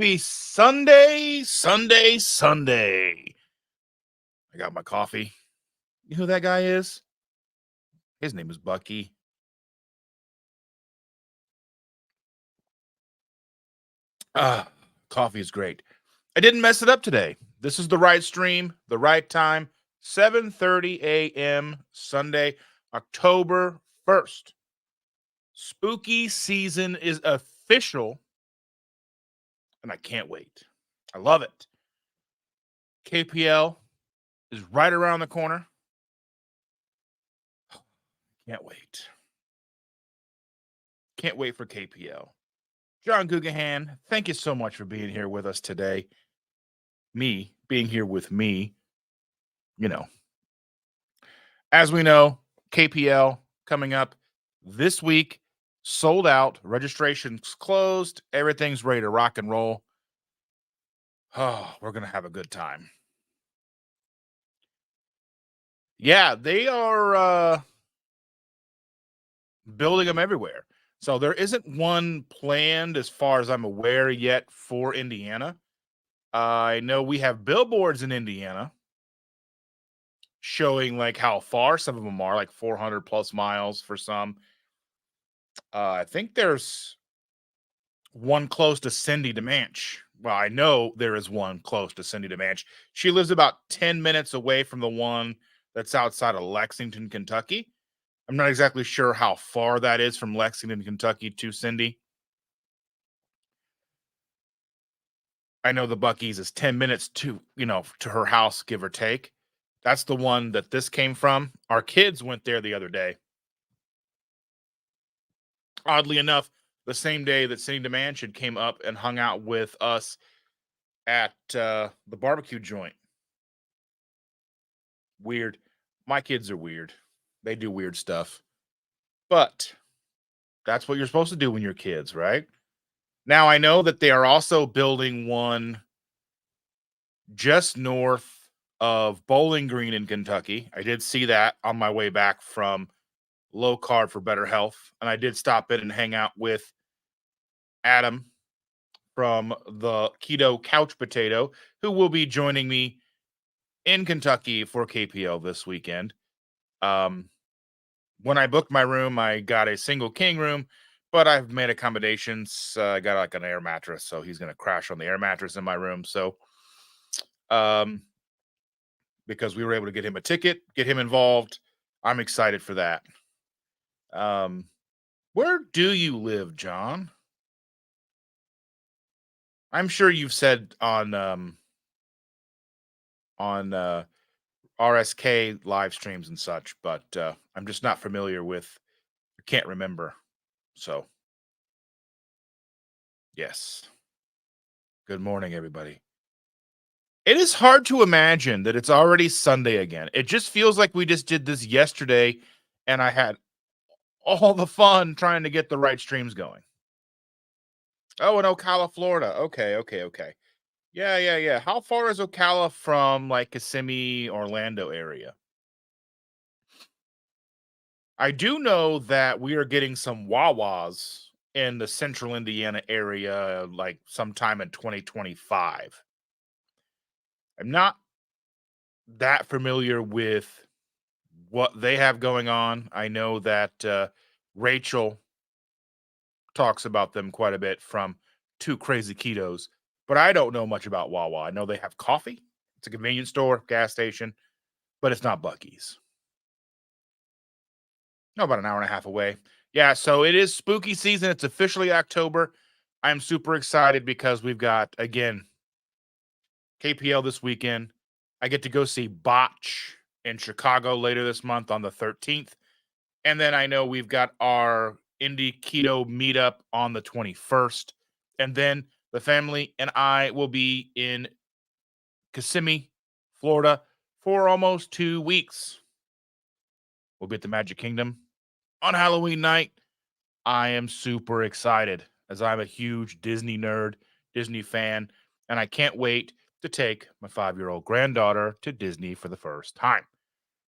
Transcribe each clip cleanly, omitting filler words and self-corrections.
Happy Sunday, Sunday, Sunday. I got my coffee. You know who that guy is? His name is Bucky. Coffee is great. I didn't mess it up today. This is the right stream, the right time. 7:30 a.m. Sunday, October 1st. Spooky season is official, and I can't wait. I love it. KPL is right around the corner. Can't wait. Can't wait for KPL. John Guggenhan, thank you so much for being here with us today. Me being here with me, you know. As we know, KPL coming up this week, sold out, registration's closed, everything's ready to rock and roll. Oh, we're going to have a good time. Yeah, they are building them everywhere. So there isn't one planned as far as I'm aware yet for Indiana. I know we have billboards in Indiana showing like how far some of them are, like 400 plus miles for some. I think there's one close to Cindy DeManch. Well, I know there is one close to Cindy DeManch. She lives about 10 minutes away from the one that's outside of Lexington, Kentucky. I'm not exactly sure how far that is from Lexington, Kentucky to Cindy. I know the Buc-ee's is 10 minutes to her house, give or take. That's the one that this came from. Our kids went there the other day. Oddly enough, the same day that Cindy DeManch came up and hung out with us at the barbecue joint. Weird. My kids are weird. They do weird stuff. But that's what you're supposed to do when you're kids, right? Now, I know that they are also building one just north of Bowling Green in Kentucky. I did see that on my way back from Low Carb for Better Health. And I did stop in and hang out with Adam from the Keto Couch Potato, who will be joining me in Kentucky for KPL this weekend. When I booked my room, I got a single king room, but I've made accommodations. I got like an air mattress, so he's going to crash on the air mattress in my room. So, because we were able to get him a ticket, get him involved, I'm excited for that. Where do you live, John? I'm sure you've said on RSK live streams and such, but I'm just not familiar with. I can't remember. So, yes. Good morning, everybody. It is hard to imagine that it's already Sunday again. It just feels like we just did this yesterday, and I had all the fun trying to get the right streams going. Oh, in Ocala, Florida. Okay. Yeah. How far is Ocala from like Kissimmee, Orlando area? I do know that we are getting some Wawas in the central Indiana area like sometime in 2025. I'm not that familiar with what they have going on. I know that Rachel talks about them quite a bit from Two Crazy Ketos, but I don't know much about Wawa. I know they have coffee. It's a convenience store, gas station, but it's not Buc-ee's. No, about an hour and a half away. Yeah, so it is spooky season. It's officially October. I'm super excited because we've got, again, KPL this weekend. I get to go see Botch in Chicago later this month on the 13th. And then I know we've got our Indy Keto meetup on the 21st. And then the family and I will be in Kissimmee, Florida for almost 2 weeks. We'll be at the Magic Kingdom on Halloween night. I am super excited as I'm a huge Disney nerd, Disney fan, and I can't wait to take my 5-year-old granddaughter to Disney for the first time.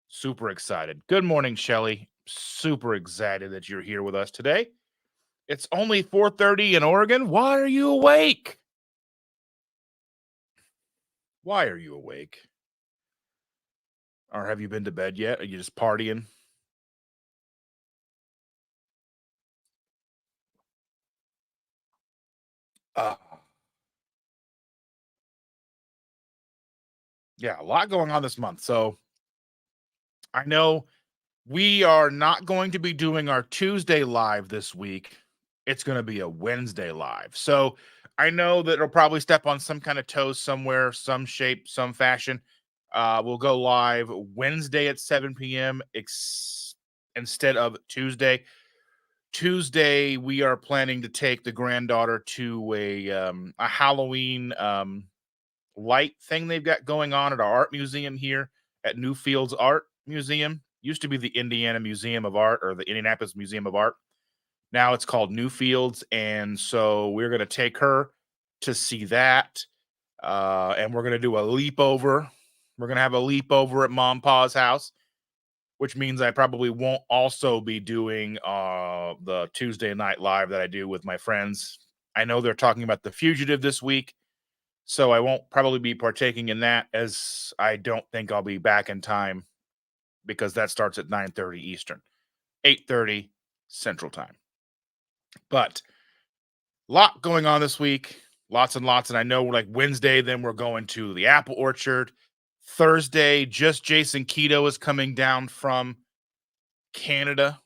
Super excited. Good morning, Shelly. Super excited that you're here with us today. It's only 4:30 in Oregon. Why are you awake? Why are you awake? Or have you been to bed yet? Are you just partying? Uh, yeah, a lot going on this month. So I know we are not going to be doing our Tuesday live this week. It's going to be a Wednesday live. So I know that it'll probably step on some kind of toes somewhere, some shape, some fashion. We'll go live Wednesday at 7 p.m. Instead of Tuesday. Tuesday, we are planning to take the granddaughter to a Halloween light thing they've got going on at our art museum here at Newfields Art Museum. Used to be the Indiana Museum of Art or the Indianapolis Museum of Art. Now it's called Newfields, and so we're going to take her to see that, and we're going to do a leapover. We're going to have a leapover at Mom Pa's house, which means I probably won't also be doing the Tuesday night live that I do with my friends. I know they're talking about The Fugitive this week, so I won't probably be partaking in that, as I don't think I'll be back in time because that starts at 9:30 Eastern, 8:30 Central Time. But a lot going on this week, lots and lots. And I know like Wednesday, then we're going to the apple orchard. Thursday, just Jason Keto is coming down from Canada.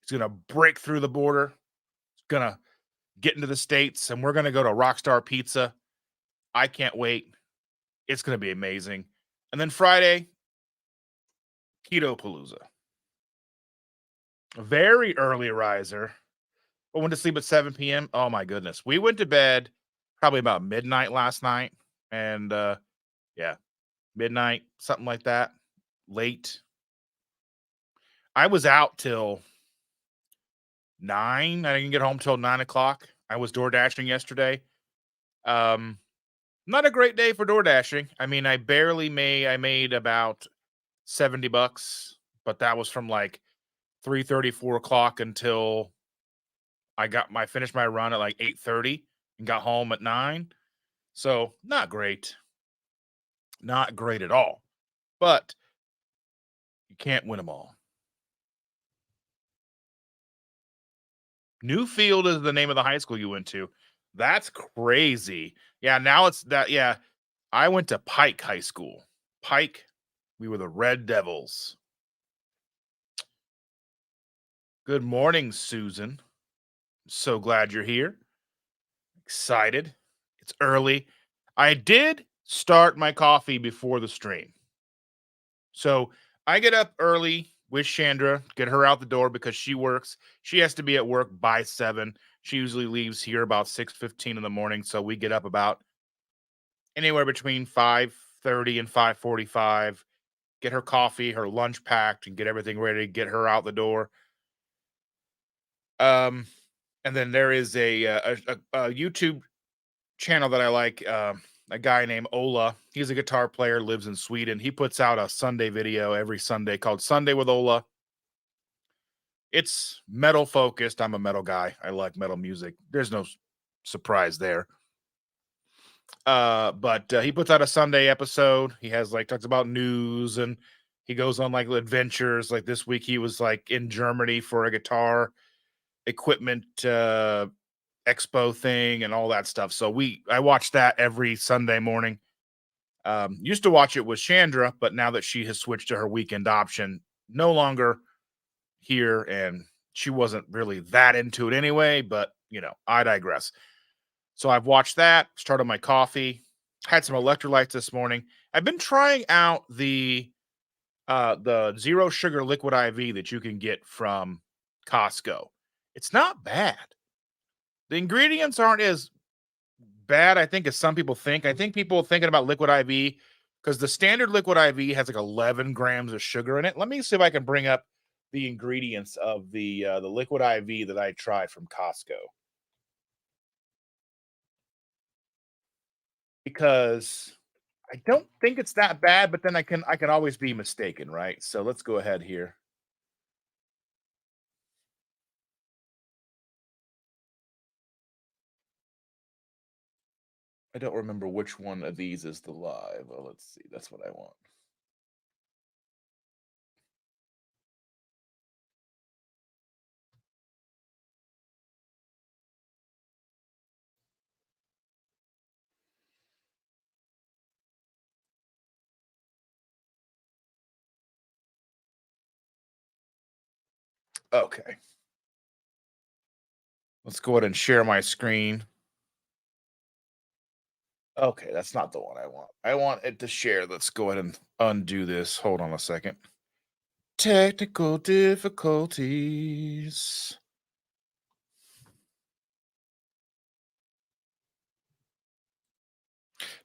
He's going to break through the border. He's going to get into the States, and we're going to go to Rockstar Pizza. I can't wait. It's going to be amazing. And then Friday, Keto PaLouZa. A very early riser. I went to sleep at 7 p.m. Oh my goodness. We went to bed probably about midnight last night. And yeah, midnight, something like that. Late. I was out till 9. I didn't get home till 9 o'clock. I was door dashing yesterday. Um, Not a great day for door dashing. I mean, I made about $70, but that was from like 3:30, 4 o'clock until finished my run at like 8:30 and got home at 9. So not great. Not great at all. But you can't win them all. Newfield is the name of the high school you went to. That's crazy. Yeah, now it's that. Yeah, I went to Pike High School. Pike, we were the Red Devils. Good morning, Susan. So glad you're here. Excited. It's early. I did start my coffee before the stream. So I get up early with Chandra, get her out the door because she works. She has to be at work by 7. She usually leaves here about 6:15 in the morning. So we get up about anywhere between 5:30 and 5:45, get her coffee, her lunch packed, and get everything ready to get her out the door. Um, and then there is a YouTube channel that I like. A guy named Ola. He's a guitar player, lives in Sweden. He puts out a Sunday video every Sunday called Sunday with Ola. It's metal focused. I'm a metal guy. I like metal music. There's no surprise there. But he puts out a Sunday episode. He has like talks about news, and he goes on like adventures. Like this week, he was like in Germany for a guitar equipment expo thing and all that stuff. So I watch that every Sunday morning. Used to watch it with Chandra, but now that she has switched to her weekend option, no longer here, and she wasn't really that into it anyway. But I digress. So I've watched that, started my coffee, had some electrolytes this morning. I've been trying out the zero sugar liquid IV that you can get from Costco. It's not bad. The ingredients aren't as bad, I think, as some people think. I think people thinking about liquid IV because the standard liquid IV has like 11 grams of sugar in it. Let me see if I can bring up the ingredients of the liquid IV that I tried from Costco, because I don't think it's that bad, but then I can always be mistaken, right? So let's go ahead here. I don't remember which one of these is the live. Well, let's see. That's what I want. Okay. Let's go ahead and share my screen. Okay, that's not the one I want. I want it to share. Let's go ahead and undo this. Hold on a second. Technical difficulties.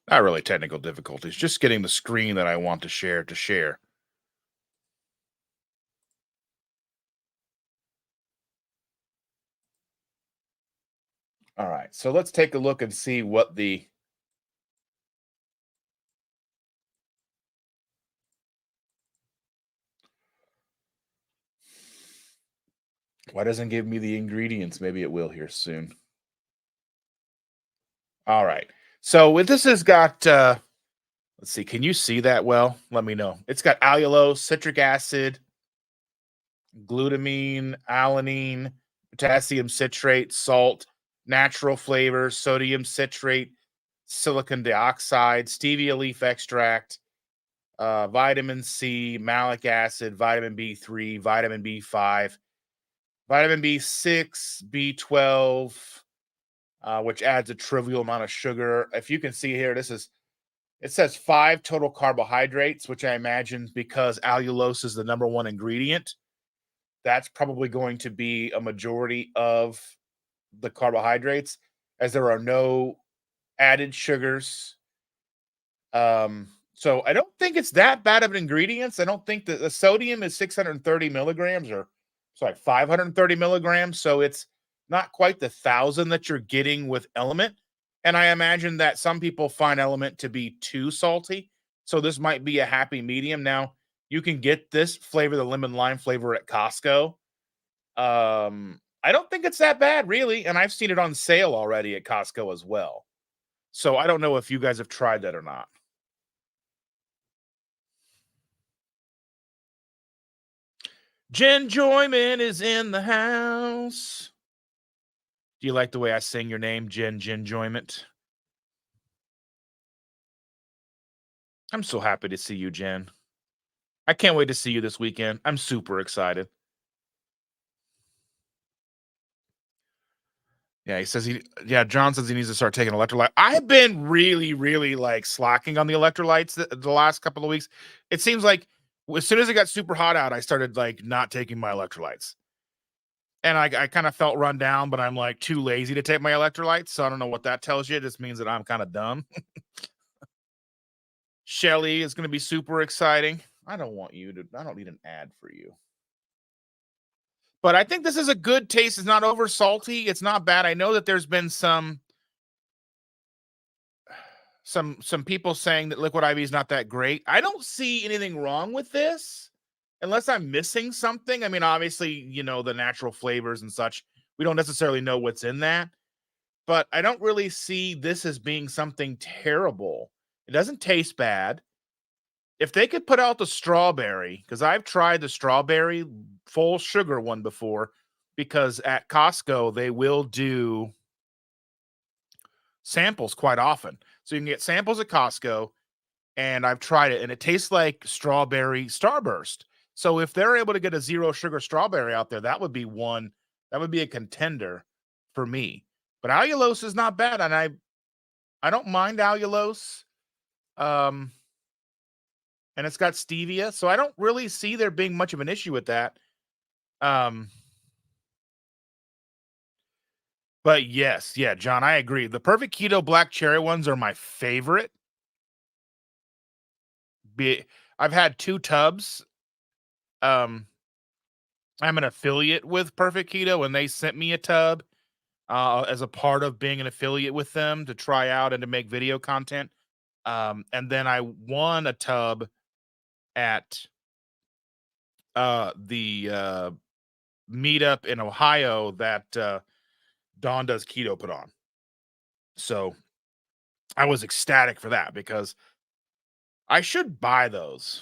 Not really technical difficulties, just getting the screen that I want to share to share. All right, so let's take a look and see what the why doesn't it give me the ingredients? Maybe it will here soon. All right. So with this has got let's see, can you see that well? Let me know. It's got allulose, citric acid, glutamine, alanine, potassium citrate, salt, natural flavors, sodium citrate, silicon dioxide, stevia leaf extract, vitamin C, malic acid, vitamin B3, vitamin B5, vitamin B6, B12, which adds a trivial amount of sugar. If you can see here, it says 5 total carbohydrates, which I imagine because allulose is the number one ingredient, that's probably going to be a majority of the carbohydrates, as there are no added sugars. So I don't think it's that bad of an ingredients. I don't think that the sodium is 630 milligrams, or sorry, 530 milligrams. So it's not quite the 1,000 that you're getting with Element. And I imagine that some people find Element to be too salty. So this might be a happy medium. Now you can get this flavor, the lemon lime flavor, at Costco. I don't think it's that bad, really. And I've seen it on sale already at Costco as well. So I don't know if you guys have tried that or not. Jen Joyman is in the house. Do you like the way I sing your name, Jen Joyment? I'm so happy to see you, Jen. I can't wait to see you this weekend. I'm super excited. Yeah, John says he needs to start taking electrolyte. I've been really, really like slacking on the electrolytes the last couple of weeks. It seems like as soon as it got super hot out, I started like not taking my electrolytes. And I kind of felt run down, but I'm like too lazy to take my electrolytes. So I don't know what that tells you. It just means that I'm kind of dumb. Shelly is going to be super exciting. I don't need an ad for you. But I think this is a good taste. It's not over salty. It's not bad. I know that there's been some people saying that liquid IV is not that great. I don't see anything wrong with this unless I'm missing something. I mean, obviously, the natural flavors and such. We don't necessarily know what's in that, but I don't really see this as being something terrible. It doesn't taste bad. If they could put out the strawberry, because I've tried the strawberry full sugar one before, because at Costco, they will do samples quite often. So you can get samples at Costco, and I've tried it, and it tastes like strawberry Starburst. So if they're able to get a 0 sugar strawberry out there, that would be a contender for me. But allulose is not bad, and I don't mind allulose. And it's got stevia, so I don't really see there being much of an issue with that. But yes, yeah, John, I agree. The Perfect Keto Black Cherry ones are my favorite. I've had 2 tubs. I'm an affiliate with Perfect Keto, and they sent me a tub as a part of being an affiliate with them to try out and to make video content. And then I won a tub at the meetup in Ohio that Dawn Does Keto put on. So I was ecstatic for that because I should buy those.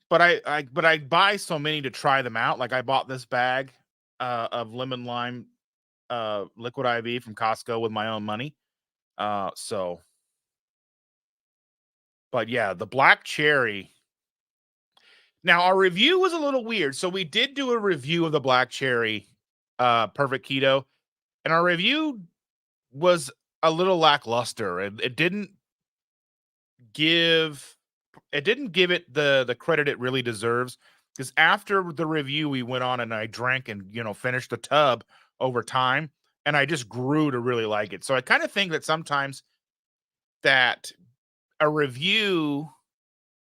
But I buy so many to try them out. Like I bought this bag of lemon lime liquid IV from Costco with my own money. So but yeah, the black cherry. Now our review was a little weird. So we did do a review of the black cherry perfect keto, and our review was a little lackluster. It give didn't give it the credit it really deserves, because after the review we went on and I drank and finished the tub over time, and I just grew to really like it. So I kind of think that sometimes that a review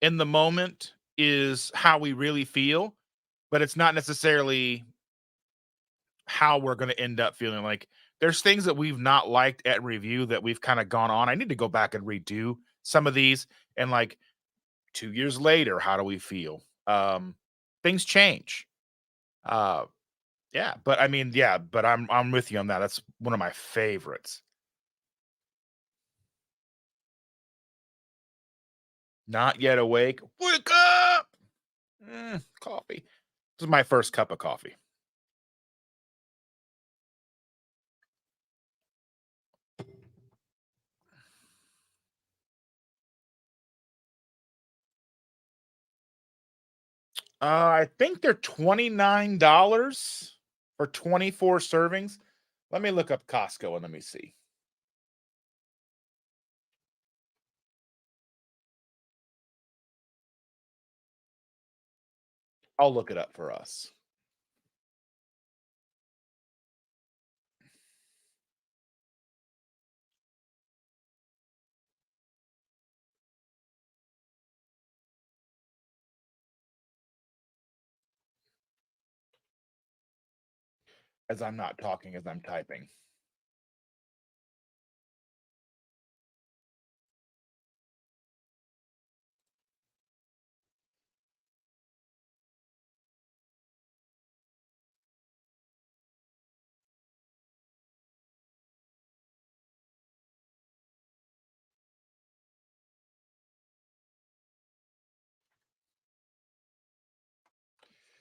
in the moment is how we really feel, but it's not necessarily how we're going to end up feeling. Like there's things that we've not liked at review that we've kind of gone on. I need to go back and redo some of these, and like 2 years later, how do we feel? Things change. Uh, yeah, but I mean, yeah, but I'm with you on that. That's one of my favorites. Not yet awake. Wake up! Coffee. This is my first cup of coffee. I think they're $29 for 24 servings. Let me look up Costco and let me see. I'll look it up for us. As I'm not talking, as I'm typing.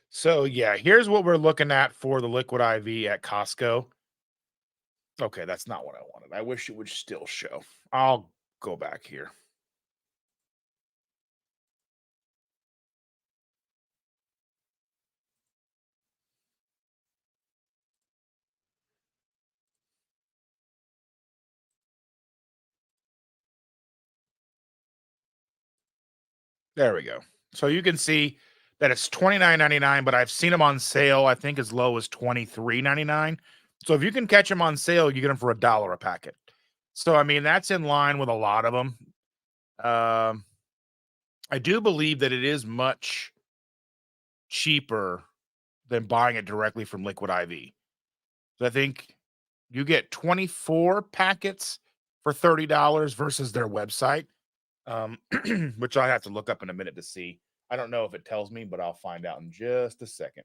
So yeah, here's what we're looking at for the liquid IV at Costco. Okay, that's not what I wanted. I wish it would still show. I'll go back here. There we go. So you can see that it's $29.99, but I've seen them on sale, I think as low as $23.99. So if you can catch them on sale, you get them for $1 a packet. So I mean, that's in line with a lot of them. Um, I do believe that it is much cheaper than buying it directly from Liquid IV. So I think you get 24 packets for $30 versus their website, which I have to look up in a minute to see. I don't know if it tells me, but I'll find out in just a second.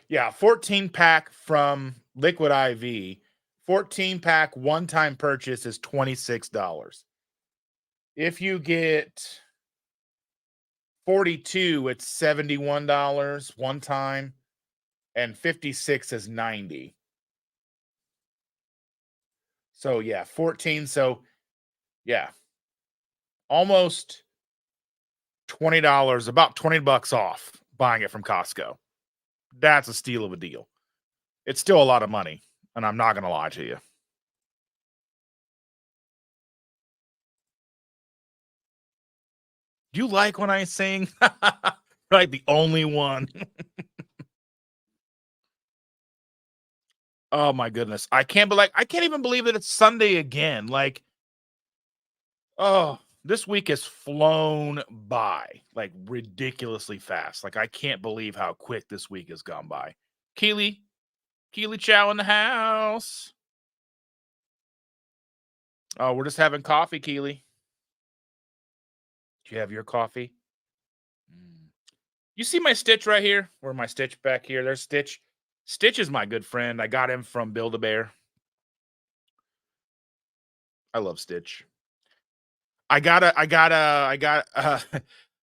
Yeah, 14 pack from Liquid IV. 14 pack one time purchase is $26. If you get 42, it's $71 one time, and 56 is 90. So yeah, 14. So yeah, almost $20, about 20 bucks off buying it from Costco. That's a steal of a deal. It's still a lot of money, and I'm not gonna lie to you. Do you like when I sing? Like the only one. Oh my goodness. I can't even believe that it's Sunday again. Like, oh, this week has flown by like ridiculously fast. Like I can't believe how quick this week has gone by. Keely, Keely Chow in the house. Oh, we're just having coffee, Keely. Do you have your coffee? Mm. You see my Stitch right here? Where my Stitch back here? There's Stitch. Stitch is my good friend. I got him from Build-A-Bear. I love Stitch.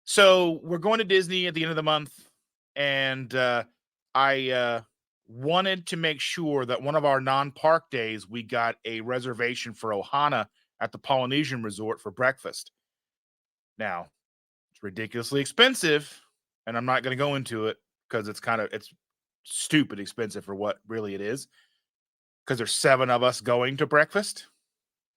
So we're going to Disney at the end of the month, and I wanted to make sure that one of our non-park days we got a reservation for Ohana at the Polynesian Resort for breakfast. Now, it's ridiculously expensive, and I'm not going to go into it because it's stupid expensive for what really it is. Because there's 7 of us going to breakfast,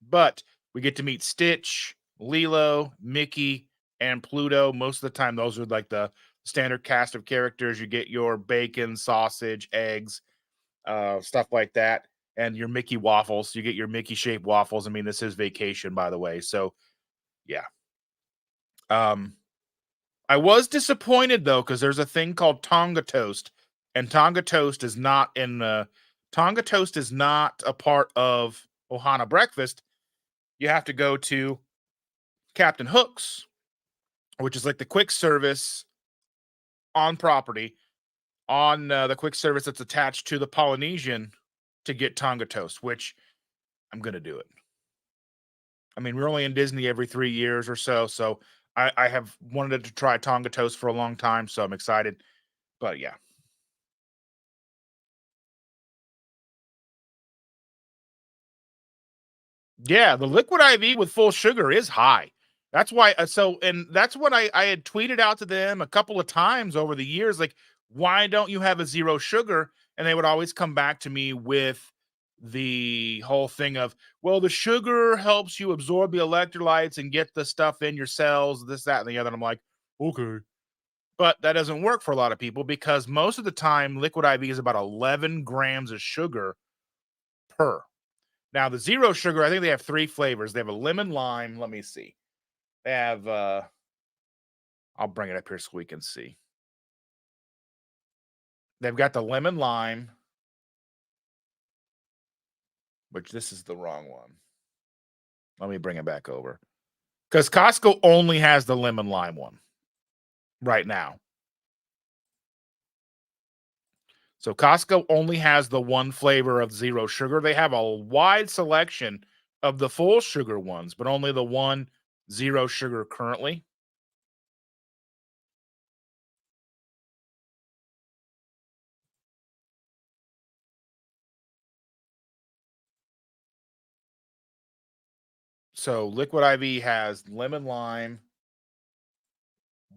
but we get to meet Stitch, Lilo, Mickey, and Pluto. Most of the time, those are like the standard cast of characters. You get your bacon, sausage, eggs, stuff like that, and your Mickey waffles. You get your Mickey shaped waffles. I mean, this is vacation, by the way. So, yeah. I was disappointed though because there's a thing called Tonga toast, and Tonga toast is not a part of Ohana breakfast. You have to go to Captain Hook's, which is like the quick service on property, on the quick service that's attached to the Polynesian to get Tonga toast, which I'm going to do it. I mean, we're only in Disney every 3 years or so. So I have wanted to try Tonga toast for a long time. So I'm excited. But yeah. Yeah, the liquid IV with full sugar is high. That's why and that's what I had tweeted out to them a couple of times over the years, like, why don't you have a zero sugar? And they would always come back to me with the whole thing of, well, the sugar helps you absorb the electrolytes and get the stuff in your cells, this, that, and the other. And I'm like, okay. But that doesn't work for a lot of people because most of the time liquid IV is about 11 grams of sugar per. Now the zero sugar, I think they have 3 flavors. They have a lemon lime. Let me see. They have I'll bring it up here so we can see. They've got the lemon lime, which this is the wrong one. Let me bring it back over. Because Costco only has the lemon lime one right now. So Costco only has the one flavor of zero sugar. They have a wide selection of the full sugar ones, but only the one zero sugar currently. So Liquid IV has lemon lime,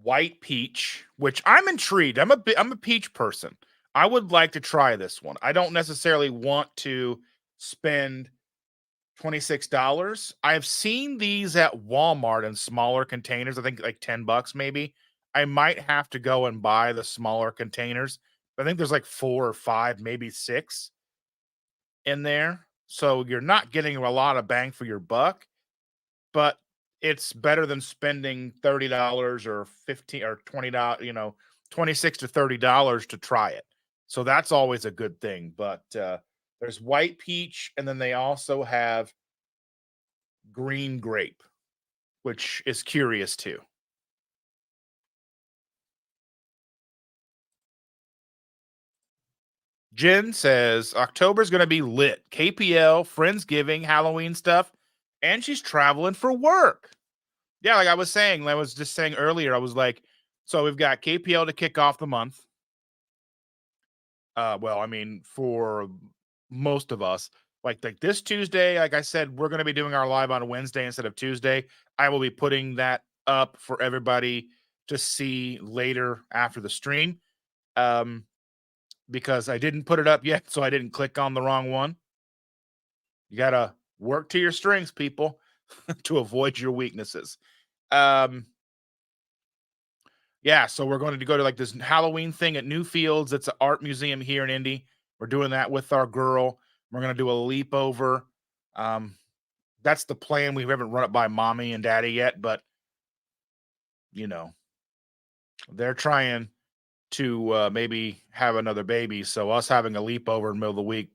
white peach, which I'm intrigued. I'm a peach person. I would like to try this one. I don't necessarily want to spend $26. I've seen these at Walmart in smaller containers. I think like $10 maybe. I might have to go and buy the smaller containers. I think there's like 4 or 5, maybe 6 in there. So you're not getting a lot of bang for your buck, but it's better than spending $30 or 15 or $20, 26 to $30 to try it. So that's always a good thing. But there's white peach, and then they also have green grape, which is curious too. Jen says October's going to be lit. KPL, Friendsgiving, Halloween stuff, and she's traveling for work. Yeah, like I was saying, I was just saying earlier, I was like, so we've got KPL to kick off the month. Well, I mean, for most of us, like this Tuesday, like I said, we're going to be doing our live on Wednesday instead of Tuesday. I will be putting that up for everybody to see later after the stream. Because I didn't put it up yet, so I didn't click on the wrong one. You got to work to your strengths, people, to avoid your weaknesses. Yeah, so we're going to go to like this Halloween thing at Newfields. It's an art museum here in Indy. We're doing that with our girl. We're going to do a leap over. That's the plan. We haven't run it by mommy and daddy yet, but you know, they're trying to maybe have another baby. So us having a leap over in the middle of the week,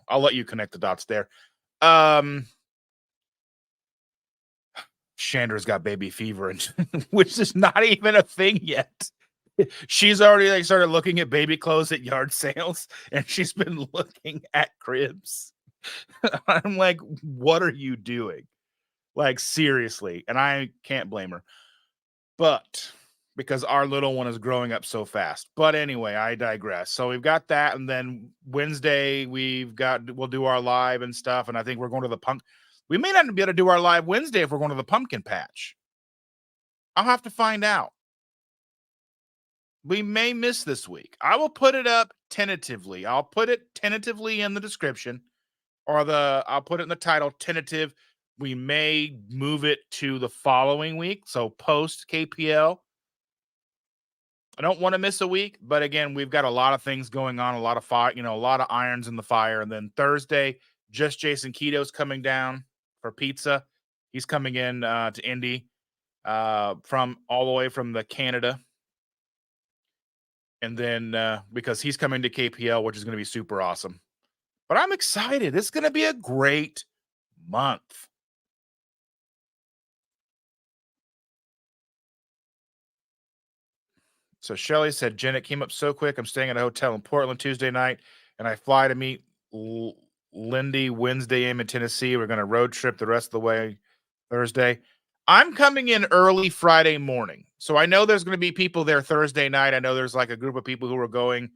I'll let you connect the dots there. Chandra's got baby fever, and which is not even a thing yet. She's already like started looking at baby clothes at yard sales, and she's been looking at cribs. I'm like, what are you doing? Like, seriously. And I can't blame her. But because our little one is growing up so fast. But anyway, I digress. So we've got that, and then Wednesday we'll do our live and stuff. And I think we're going to the punk. We may not be able to do our live Wednesday if we're going to the pumpkin patch. I'll have to find out. We may miss this week. I will put it up tentatively. I'll put it tentatively in the description, or I'll put it in the title, tentative. We may move it to the following week. So post KPL. I don't want to miss a week, but again, we've got a lot of things going on, a lot of fire, a lot of irons in the fire. And then Thursday, just Jason Keto's coming down for pizza. He's coming in to Indy from all the way from the Canada. And then because he's coming to KPL, which is going to be super awesome. But I'm excited. It's going to be a great month. So Shelly said, Jen, it came up so quick. I'm staying at a hotel in Portland Tuesday night, and I fly to meet Lindy Wednesday in Tennessee. We're going to road trip the rest of the way Thursday. I'm coming in early Friday morning. So I know there's going to be people there Thursday night. I know there's like a group of people who are going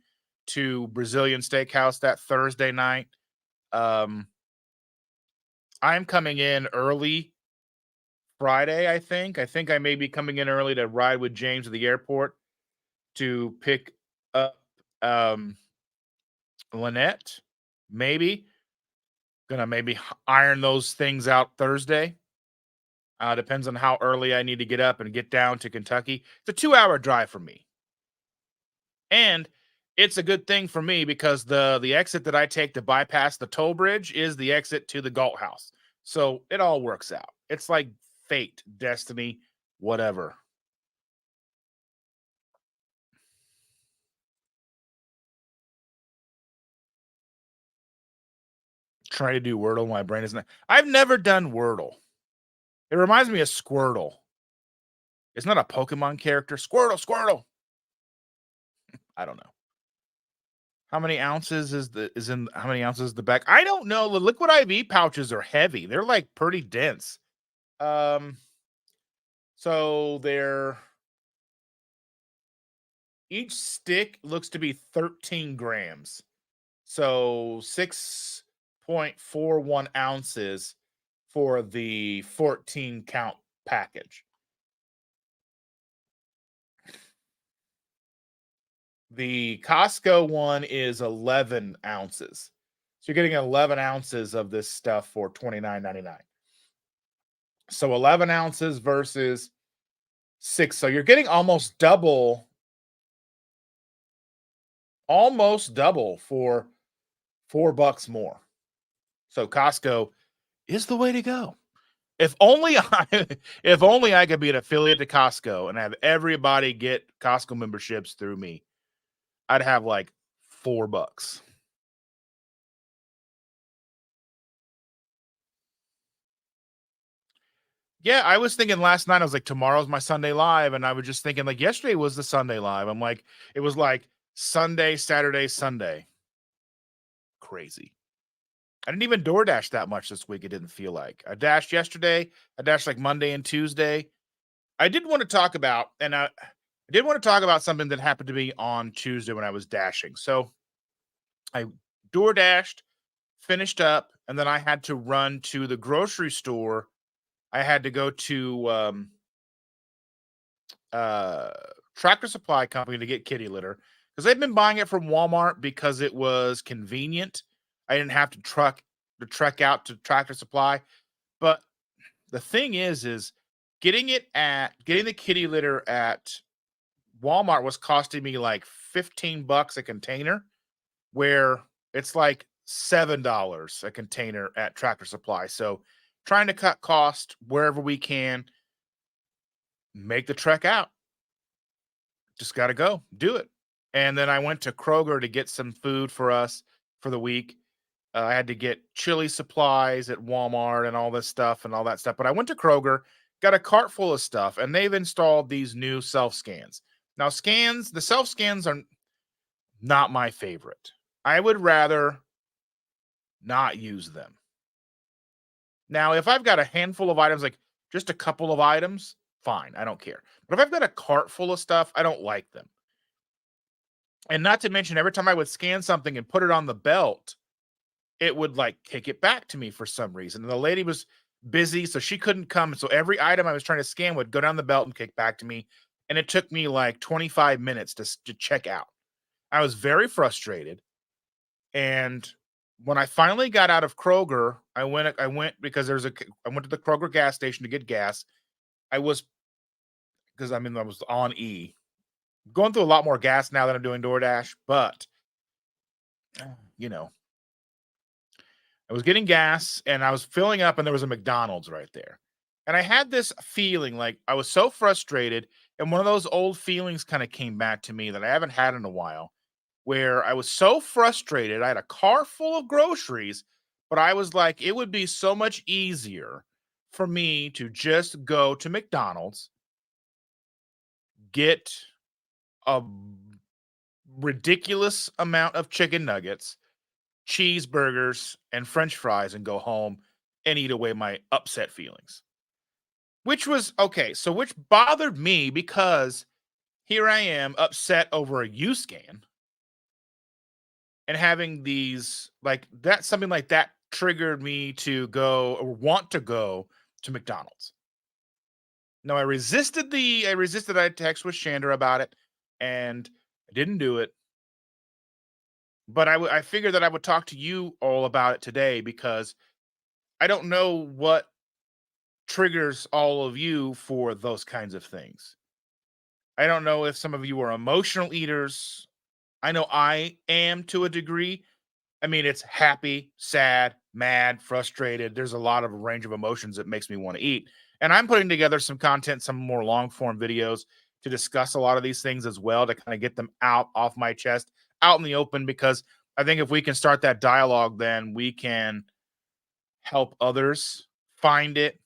to Brazilian Steakhouse that Thursday night. I'm coming in early Friday, I think. I think I may be coming in early to ride with James at the airport to pick up Lynette. Maybe. Gonna maybe iron those things out Thursday. Depends on how early I need to get up and get down to Kentucky. It's a 2-hour drive for me. And it's a good thing for me because the exit that I take to bypass the toll bridge is the exit to the Galt House. So it all works out. It's like fate, destiny, whatever. Trying to do Wordle. My brain isn't. I've never done Wordle. It reminds me of Squirtle. It's not a Pokemon character. Squirtle. I don't know. How many ounces is how many ounces is the bag? I don't know. The liquid IV pouches are heavy. They're like pretty dense. So each stick looks to be 13 grams. So 6.41 ounces for the 14 count package. The Costco one is 11 ounces. So you're getting 11 ounces of this stuff for $29.99. So 11 ounces versus 6. So you're getting almost double for $4 more. So Costco is the way to go. If only I could be an affiliate to Costco and have everybody get Costco memberships through me, I'd have like $4. Yeah, I was thinking last night, I was like, tomorrow's my Sunday live. And I was just thinking, like, yesterday was the Sunday live. I'm like, it was like Sunday, Saturday, Sunday. Crazy. I didn't even DoorDash that much this week. It didn't feel like. I dashed yesterday. I dashed like Monday and Tuesday. I did want to talk about, and I did want to talk about something that happened to me on Tuesday when I was dashing. So I DoorDashed, finished up, and then I had to run to the grocery store. I had to go to Tractor Supply Company to get kitty litter because they've been buying it from Walmart because it was convenient. I didn't have to trek out to Tractor Supply. But the thing is getting the kitty litter at Walmart was costing me like $15 a container, where it's like $7 a container at Tractor Supply. So trying to cut cost wherever we can, make the trek out. Just got to go do it. And then I went to Kroger to get some food for us for the week. I had to get chili supplies at Walmart and all this stuff and all that stuff. But I went to Kroger, got a cart full of stuff, and they've installed these new self scans. Now, the self scans are not my favorite. I would rather not use them. Now, if I've got a handful of items, like just a couple of items, fine, I don't care. But if I've got a cart full of stuff, I don't like them. And not to mention, every time I would scan something and put it on the belt, it would like kick it back to me for some reason. And the lady was busy, so she couldn't come. So every item I was trying to scan would go down the belt and kick back to me. And it took me like 25 minutes to check out. I was very frustrated. And when I finally got out of Kroger, I went because I went to the Kroger gas station to get gas. I was I was on E. Going through a lot more gas now that I'm doing DoorDash, but you know, I was getting gas and I was filling up and there was a McDonald's right there. And I had this feeling like I was so frustrated, and one of those old feelings kind of came back to me that I haven't had in a while, where I was so frustrated. I had a car full of groceries, but I was like, it would be so much easier for me to just go to McDonald's, get a ridiculous amount of chicken nuggets, cheeseburgers, and french fries and go home and eat away my upset feelings. Which was okay. So, which bothered me because here I am upset over a U scan and having these like that, something like that triggered me to go or want to go to McDonald's. No, I resisted. I text with Shander about it, and I didn't do it. But I figured that I would talk to you all about it today because I don't know what triggers all of you for those kinds of things. I don't know if some of you are emotional eaters. I know I am to a degree. I mean, it's happy, sad, mad, frustrated. There's a lot of range of emotions that makes me want to eat. And I'm putting together some content, some more long form videos to discuss a lot of these things as well, to kind of get them out off my chest, out in the open, because I think if we can start that dialogue, then we can help others find it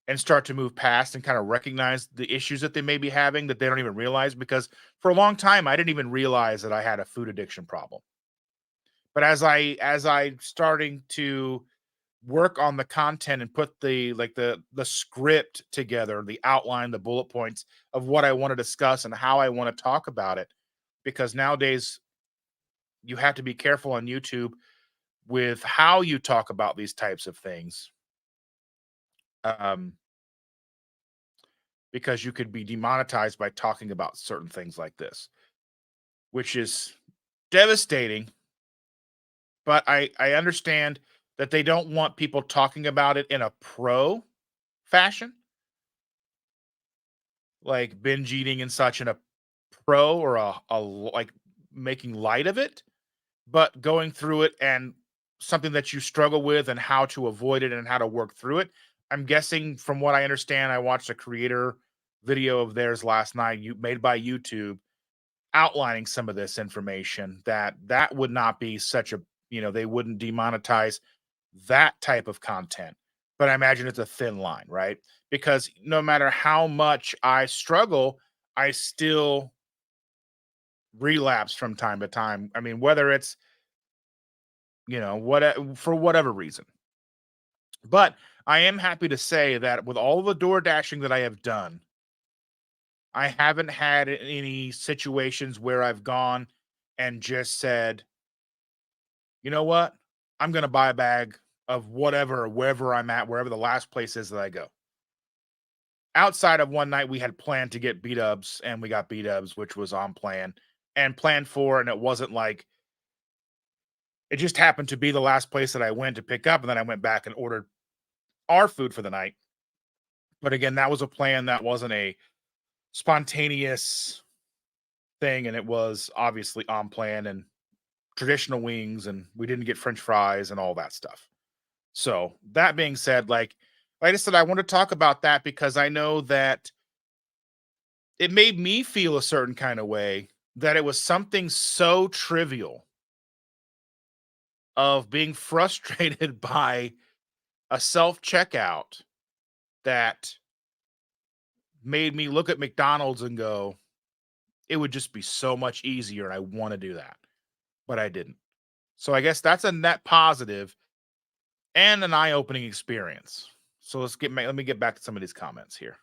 and start to move past and kind of recognize the issues that they may be having that they don't even realize. Because for a long time, I didn't even realize that I had a food addiction problem. But as I starting to work on the content and put the script together, the outline, the bullet points of what I want to discuss and how I want to talk about it, because nowadays you have to be careful on YouTube with how you talk about these types of things. Um, because you could be demonetized by talking about certain things like this, which is devastating. But I understand that they don't want people talking about it in a pro fashion, like binge eating and such in a pro or like making light of it, but going through it and something that you struggle with and how to avoid it and how to work through it. I'm guessing from what I understand, I watched a creator video of theirs last night, made by YouTube, outlining some of this information, that would not be such a, they wouldn't demonetize that type of content. But I imagine it's a thin line, right? Because no matter how much I struggle, I still relapse from time to time. I mean, whether it's, what for whatever reason. But I am happy to say that with all the door dashing that I have done, I haven't had any situations where I've gone and just said, you know what? I'm going to buy a bag of whatever, wherever I'm at, wherever the last place is that I go. Outside of one night, we had planned to get B-dubs, and we got B-dubs, which was on plan and planned for. And it wasn't like it just happened to be the last place that I went to pick up. And then I went back and ordered our food for the night. But again, that was a plan. That wasn't a spontaneous thing. And it was obviously on plan and traditional wings. And we didn't get French fries and all that stuff. So that being said, like I said, I want to talk about that because I know that it made me feel a certain kind of way, that it was something so trivial of being frustrated by a self checkout that made me look at McDonald's and go, it would just be so much easier. And I want to do that, but I didn't. So I guess that's a net positive and an eye-opening experience. So let me get back to some of these comments here.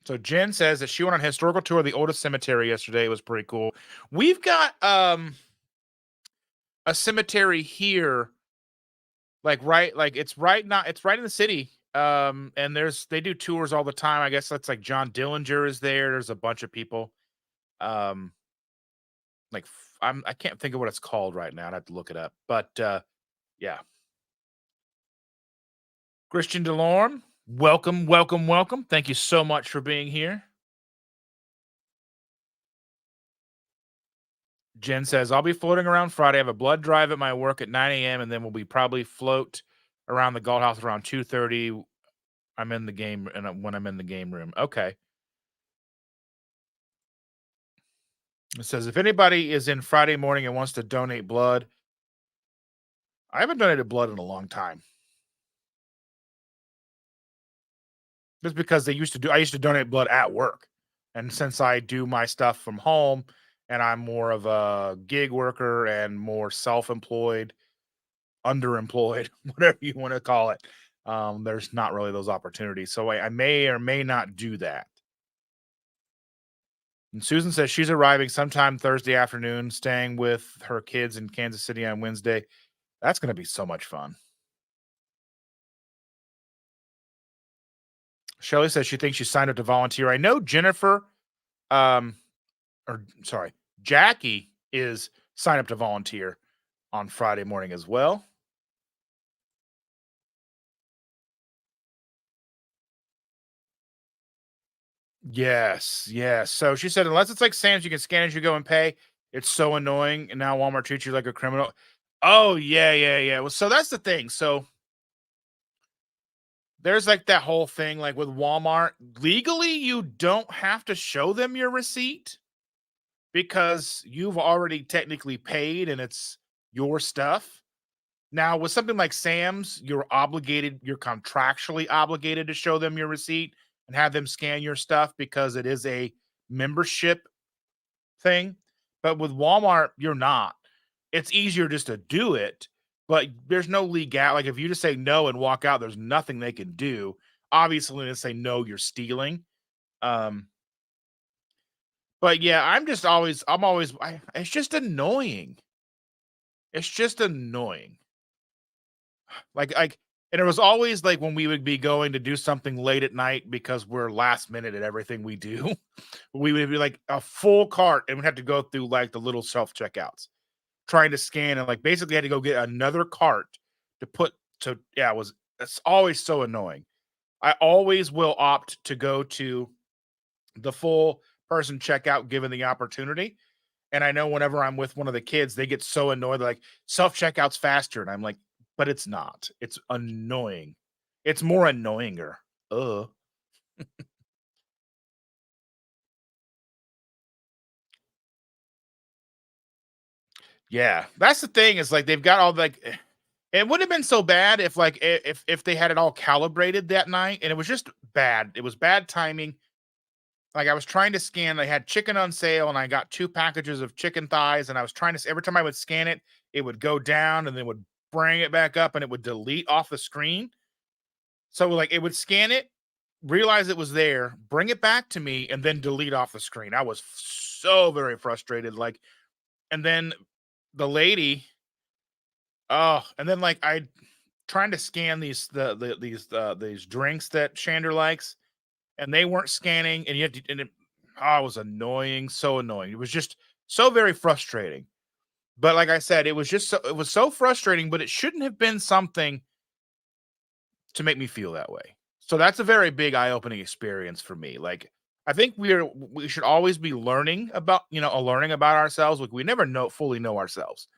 So Jen says that she went on a historical tour of the oldest cemetery yesterday. It was pretty cool. We've got a cemetery here, it's right in the city. And they do tours all the time. I guess that's like John Dillinger is there. There's a bunch of people. Um I can't think of what it's called right now. I'd have to look it up. But yeah. Christian Delorme, welcome, welcome, welcome. Thank you so much for being here. Jen says, I'll be floating around Friday. I have a blood drive at my work at 9 a.m. and then we'll be probably float around the Galt House around 2:30. I'm in the game and when I'm in the game room. Okay. It says, if anybody is in Friday morning and wants to donate blood, I haven't donated blood in a long time. Just because I used to donate blood at work. And since I do my stuff from home and I'm more of a gig worker and more self-employed, underemployed, whatever you want to call it, there's not really those opportunities. So I may or may not do that. And Susan says she's arriving sometime Thursday afternoon, staying with her kids in Kansas City on Wednesday. That's going to be so much fun. Shelly says she thinks she signed up to volunteer. I know Jennifer, um, or sorry, Jackie is signed up to volunteer on Friday morning as well. Yes, yes. So she said, unless it's like Sam's, you can scan as you go and pay. It's so annoying. And now Walmart treats you like a criminal. Oh, yeah, yeah, yeah. Well, so that's the thing. So there's like that whole thing, like with Walmart. Legally, you don't have to show them your receipt because you've already technically paid and it's your stuff. Now, with something like Sam's, you're contractually obligated to show them your receipt and have them scan your stuff because it is a membership thing. But with Walmart, you're not. It's easier just to do it, but there's no legal. Like if you just say no and walk out, there's nothing they can do. Obviously, when they say no, you're stealing. Um, but yeah, it's just annoying. It's just annoying. And it was always like when we would be going to do something late at night because we're last minute at everything we do, we would be like a full cart and we'd have to go through like the little self checkouts trying to scan and like basically had to go get another cart to put to, yeah, it's always so annoying. I always will opt to go to the full person checkout given the opportunity. And I know whenever I'm with one of the kids, they get so annoyed, they're like, self checkout's faster. And I'm like, but it's not. It's annoying. It's more annoyinger. Ugh. Yeah. That's the thing, is like they've got all like it would have been so bad if like if they had it all calibrated that night and it was just bad. It was bad timing. Like I was trying to scan, they had chicken on sale and I got 2 packages of chicken thighs and I was trying to every time I would scan it, it would go down and then would bring it back up and it would delete off the screen. So like it would scan it, realize it was there, bring it back to me, and then delete off the screen. I was so very frustrated. Like, and then the lady, and then like I trying to scan these drinks that Shander likes, and they weren't scanning, and you had to, and it was annoying, so annoying. It was just so very frustrating. But like I said, it was so frustrating, but it shouldn't have been something to make me feel that way. So that's a very big eye-opening experience for me. Like I think we should always be learning about, learning about ourselves. Like we never fully know ourselves.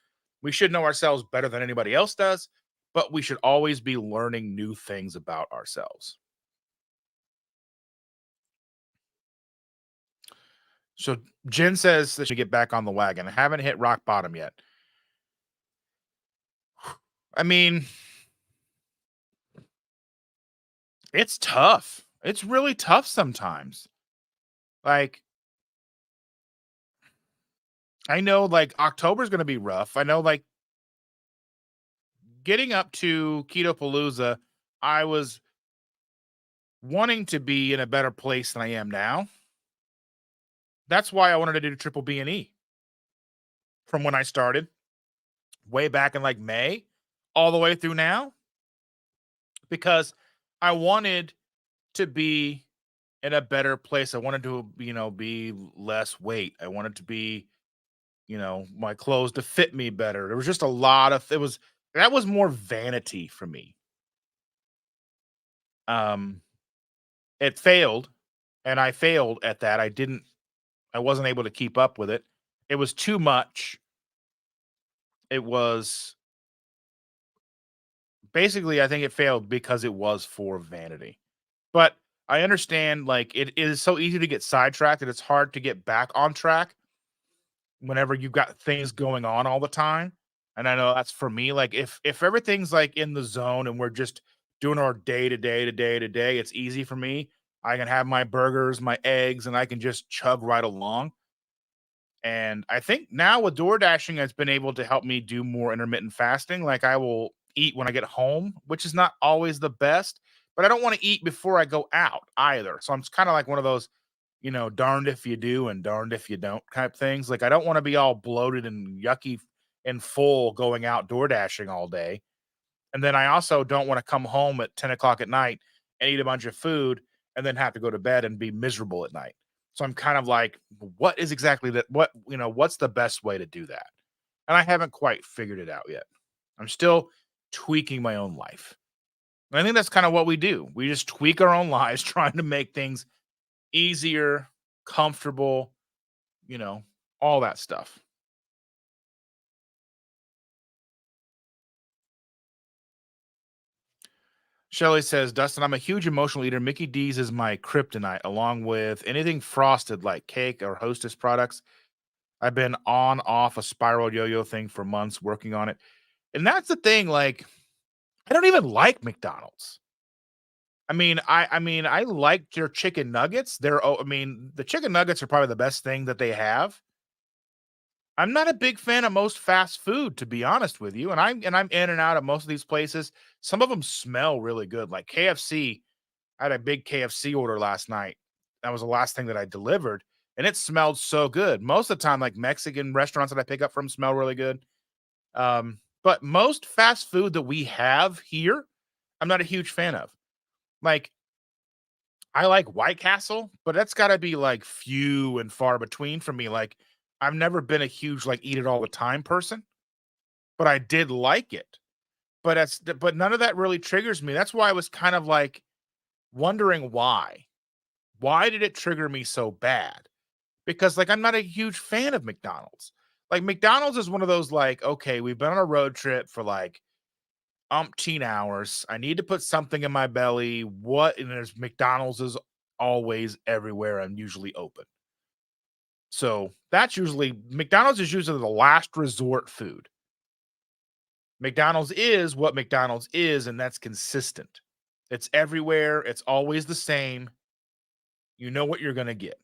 We should know ourselves better than anybody else does, but we should always be learning new things about ourselves. So Jen says that she get back on the wagon. I haven't hit rock bottom yet. I mean, it's tough. It's really tough sometimes. Like, I know like October's gonna be rough. I know like getting up to Keto PaLouZa, I was wanting to be in a better place than I am now. That's why I wanted to do triple B and E from when I started way back in like May all the way through now because I wanted to be in a better place. I wanted to, be less weight. I wanted to be, my clothes to fit me better. There was just a lot of that was more vanity for me. Um it failed and I failed at that. I wasn't able to keep up with it. It was too much. It was basically I think it failed because it was for vanity. But I understand like it is so easy to get sidetracked and it's hard to get back on track whenever you've got things going on all the time. And I know that's for me. Like if everything's like in the zone and we're just doing our day to day to day to day, it's easy for me. I can have my burgers, my eggs, and I can just chug right along. And I think now with door dashing, it's been able to help me do more intermittent fasting. Like I will eat when I get home, which is not always the best, but I don't want to eat before I go out either. So I'm kind of like one of those, darned if you do and darned if you don't type things. Like I don't want to be all bloated and yucky and full going out door dashing all day. And then I also don't want to come home at 10 o'clock at night and eat a bunch of food and then have to go to bed and be miserable at night. So I'm kind of like, what is exactly that? What's the best way to do that? And I haven't quite figured it out yet. I'm still tweaking my own life. And I think that's kind of what we do. We just tweak our own lives, trying to make things easier, comfortable, you know, all that stuff. Shelly says, Dustin, I'm a huge emotional eater. Mickey D's is my kryptonite, along with anything frosted like cake or hostess products. I've been on off a spiral yo-yo thing for months working on it. And that's the thing, like, I don't even like McDonald's. I like their chicken nuggets. The chicken nuggets are probably the best thing that they have. I'm not a big fan of most fast food, to be honest with you. And I'm in and out of most of these places. Some of them smell really good. Like KFC, I had a big KFC order last night. That was the last thing that I delivered, and it smelled so good. Most of the time, like Mexican restaurants that I pick up from smell really good. But most fast food that we have here, I'm not a huge fan of. Like, I like White Castle, but that's got to be like few and far between for me. Like, I've never been a huge like eat it all the time person, but I did like it. But none of that really triggers me. That's why I was kind of like wondering why. Why did it trigger me so bad? Because like I'm not a huge fan of McDonald's. Like McDonald's is one of those like, okay, we've been on a road trip for like umpteen hours. I need to put something in my belly. What? And there's McDonald's is always everywhere and usually open. So that's usually McDonald's is usually the last resort food. McDonald's is what McDonald's is, and that's consistent. It's everywhere. It's always the same. You know what you're gonna get.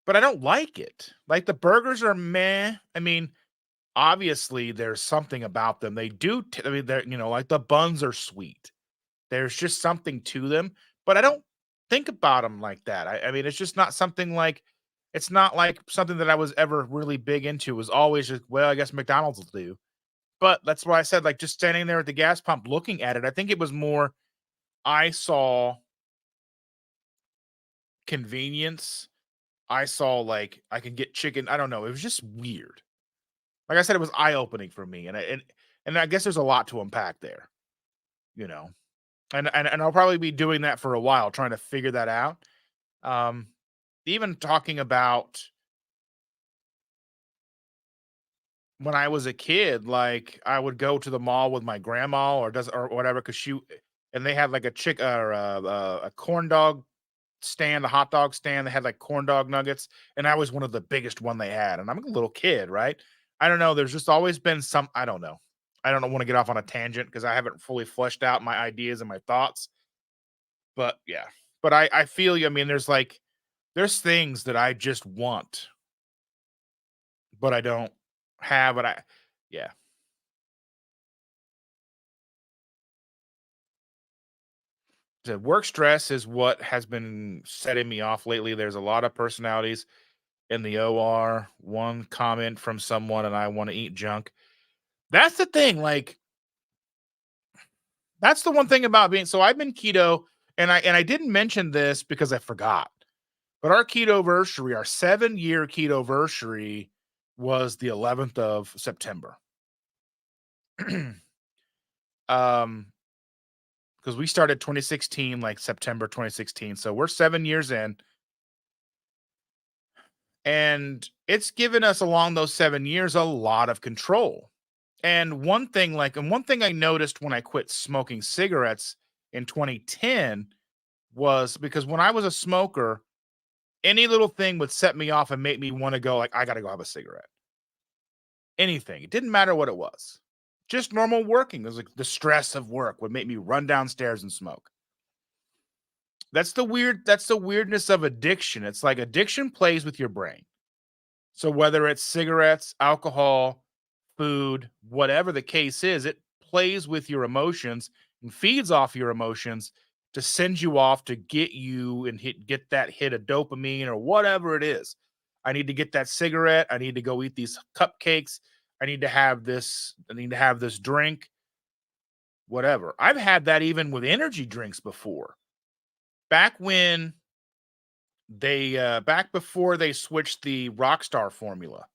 But I don't like it. Like the burgers are meh. I mean, obviously there's something about them. They do. I mean, they're like the buns are sweet. There's just something to them, but I don't think about them like that. I mean, it's just not something like. It's not like something that I was ever really big into. It was always just, well, I guess McDonald's will do. But that's why I said, like, just standing there at the gas pump looking at it. I think it was more. I saw convenience. I saw like I can get chicken. I don't know. It was just weird. Like I said, it was eye-opening for me, and I guess there's a lot to unpack there, you know? And I'll probably be doing that for a while, trying to figure that out. Um, Even talking about when I was a kid, like, I would go to the mall with my grandma or whatever, 'cause she and they had, like, a chick or a corn dog stand, the hot dog stand. They had like corn dog nuggets, and I was one of the biggest one they had. And I'm a little kid, right? I don't know. There's just always been some. I don't know. I don't want to get off on a tangent because I haven't fully fleshed out my ideas and my thoughts. But yeah, but I feel you. I mean, there's things that I just want, but I don't have. But yeah. The work stress is what has been setting me off lately. There's a lot of personalities in the OR. One comment from someone, and I want to eat junk. That's the thing. Like, that's the one thing about being. So I've been keto, and I didn't mention this because I forgot. But our keto versary, our 7-year keto versary, was the 11th of September. um, because we started 2016, like September 2016. So we're 7 years in. And it's given us along those 7 years a lot of control. And one thing I noticed when I quit smoking cigarettes in 2010 was because when I was a smoker, any little thing would set me off and make me want to go, like, I got to go have a cigarette. Anything. It didn't matter what it was. Just normal working. It was like the stress of work would make me run downstairs and smoke. That's the weirdness of addiction. It's like addiction plays with your brain. So whether it's cigarettes, alcohol, food, whatever the case is, it plays with your emotions and feeds off your emotions to send you off to get you and get that hit of dopamine or whatever it is. I need to get that cigarette. I need to go eat these cupcakes. I need to have this. I need to have this drink. Whatever. I've had that even with energy drinks before. Back when back before they switched the Rockstar formula,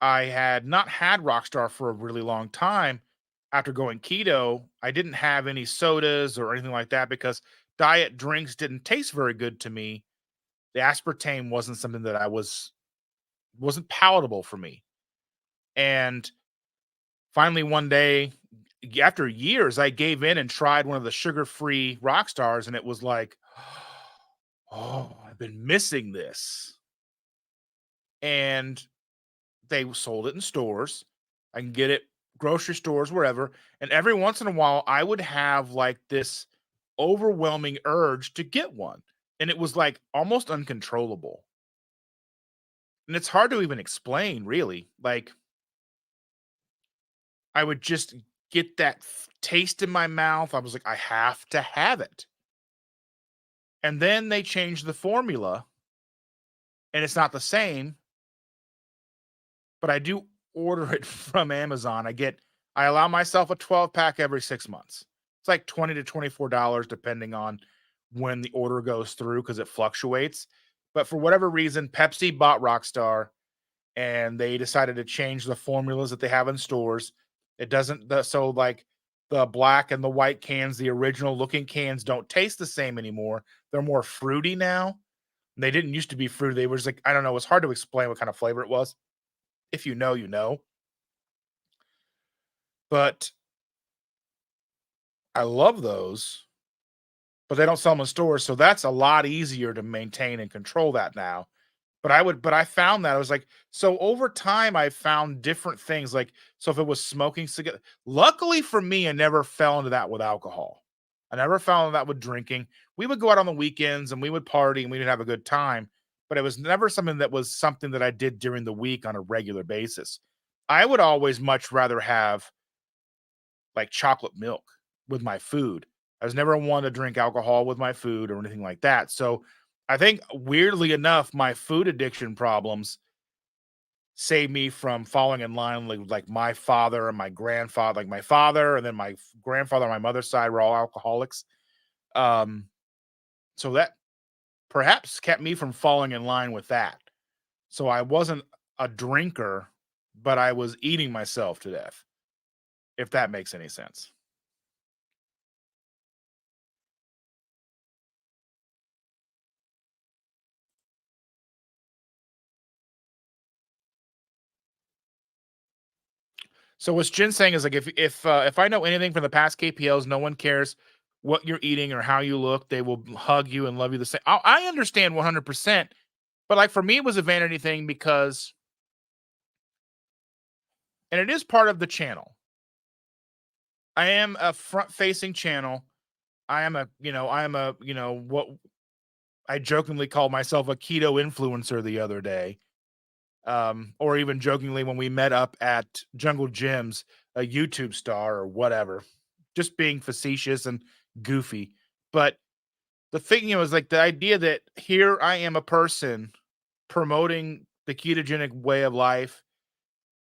I had not had Rockstar for a really long time. After going keto, I didn't have any sodas or anything like that because diet drinks didn't taste very good to me. The aspartame wasn't something that wasn't palatable for me. And finally one day, after years, I gave in and tried one of the sugar-free Rockstars, and it was like, oh, I've been missing this. And they sold it in stores. I can get it grocery stores, wherever. And every once in a while, I would have like this overwhelming urge to get one. And it was like almost uncontrollable. And it's hard to even explain, really. Like, I would just get that taste in my mouth. I was like, I have to have it. And then they changed the formula, and it's not the same, but I do order it from Amazon. I allow myself a 12 pack every 6 months. It's like $20 to $24 depending on when the order goes through because it fluctuates. But for whatever reason, Pepsi bought Rockstar and they decided to change the formulas that they have in stores. It doesn't, so like the black and the white cans, the original looking cans don't taste the same anymore. They're more fruity now. They didn't used to be fruity. They were just like, I don't know. It's hard to explain what kind of flavor it was. If you know, you know. But I love those, but they don't sell them in stores. So that's a lot easier to maintain and control that now. But I found that I was like, so over time, I found different things. Like, so if it was smoking cigarette, luckily for me, I never fell into that with alcohol. I never fell into that with drinking. We would go out on the weekends and we would party and we would have a good time, but it was never something that I did during the week on a regular basis. I would always much rather have like chocolate milk with my food. I was never one to drink alcohol with my food or anything like that. So I think weirdly enough, my food addiction problems saved me from falling in line like my father and my grandfather, like my father and then my grandfather on my mother's side were all alcoholics. Um, so that perhaps kept me from falling in line with that. So I wasn't a drinker, but I was eating myself to death, if that makes any sense. So what's Jen saying is like if I know anything from the past KPLs, no one cares what you're eating or how you look. They will hug you and love you the same. I understand 100%, but like for me, it was a vanity thing because, and it is part of the channel. I am a front facing channel. I am a, what I jokingly called myself a keto influencer the other day. Or even jokingly when we met up at Jungle Gyms, a YouTube star or whatever, just being facetious and goofy. But the thing, is like the idea that here I am a person promoting the ketogenic way of life,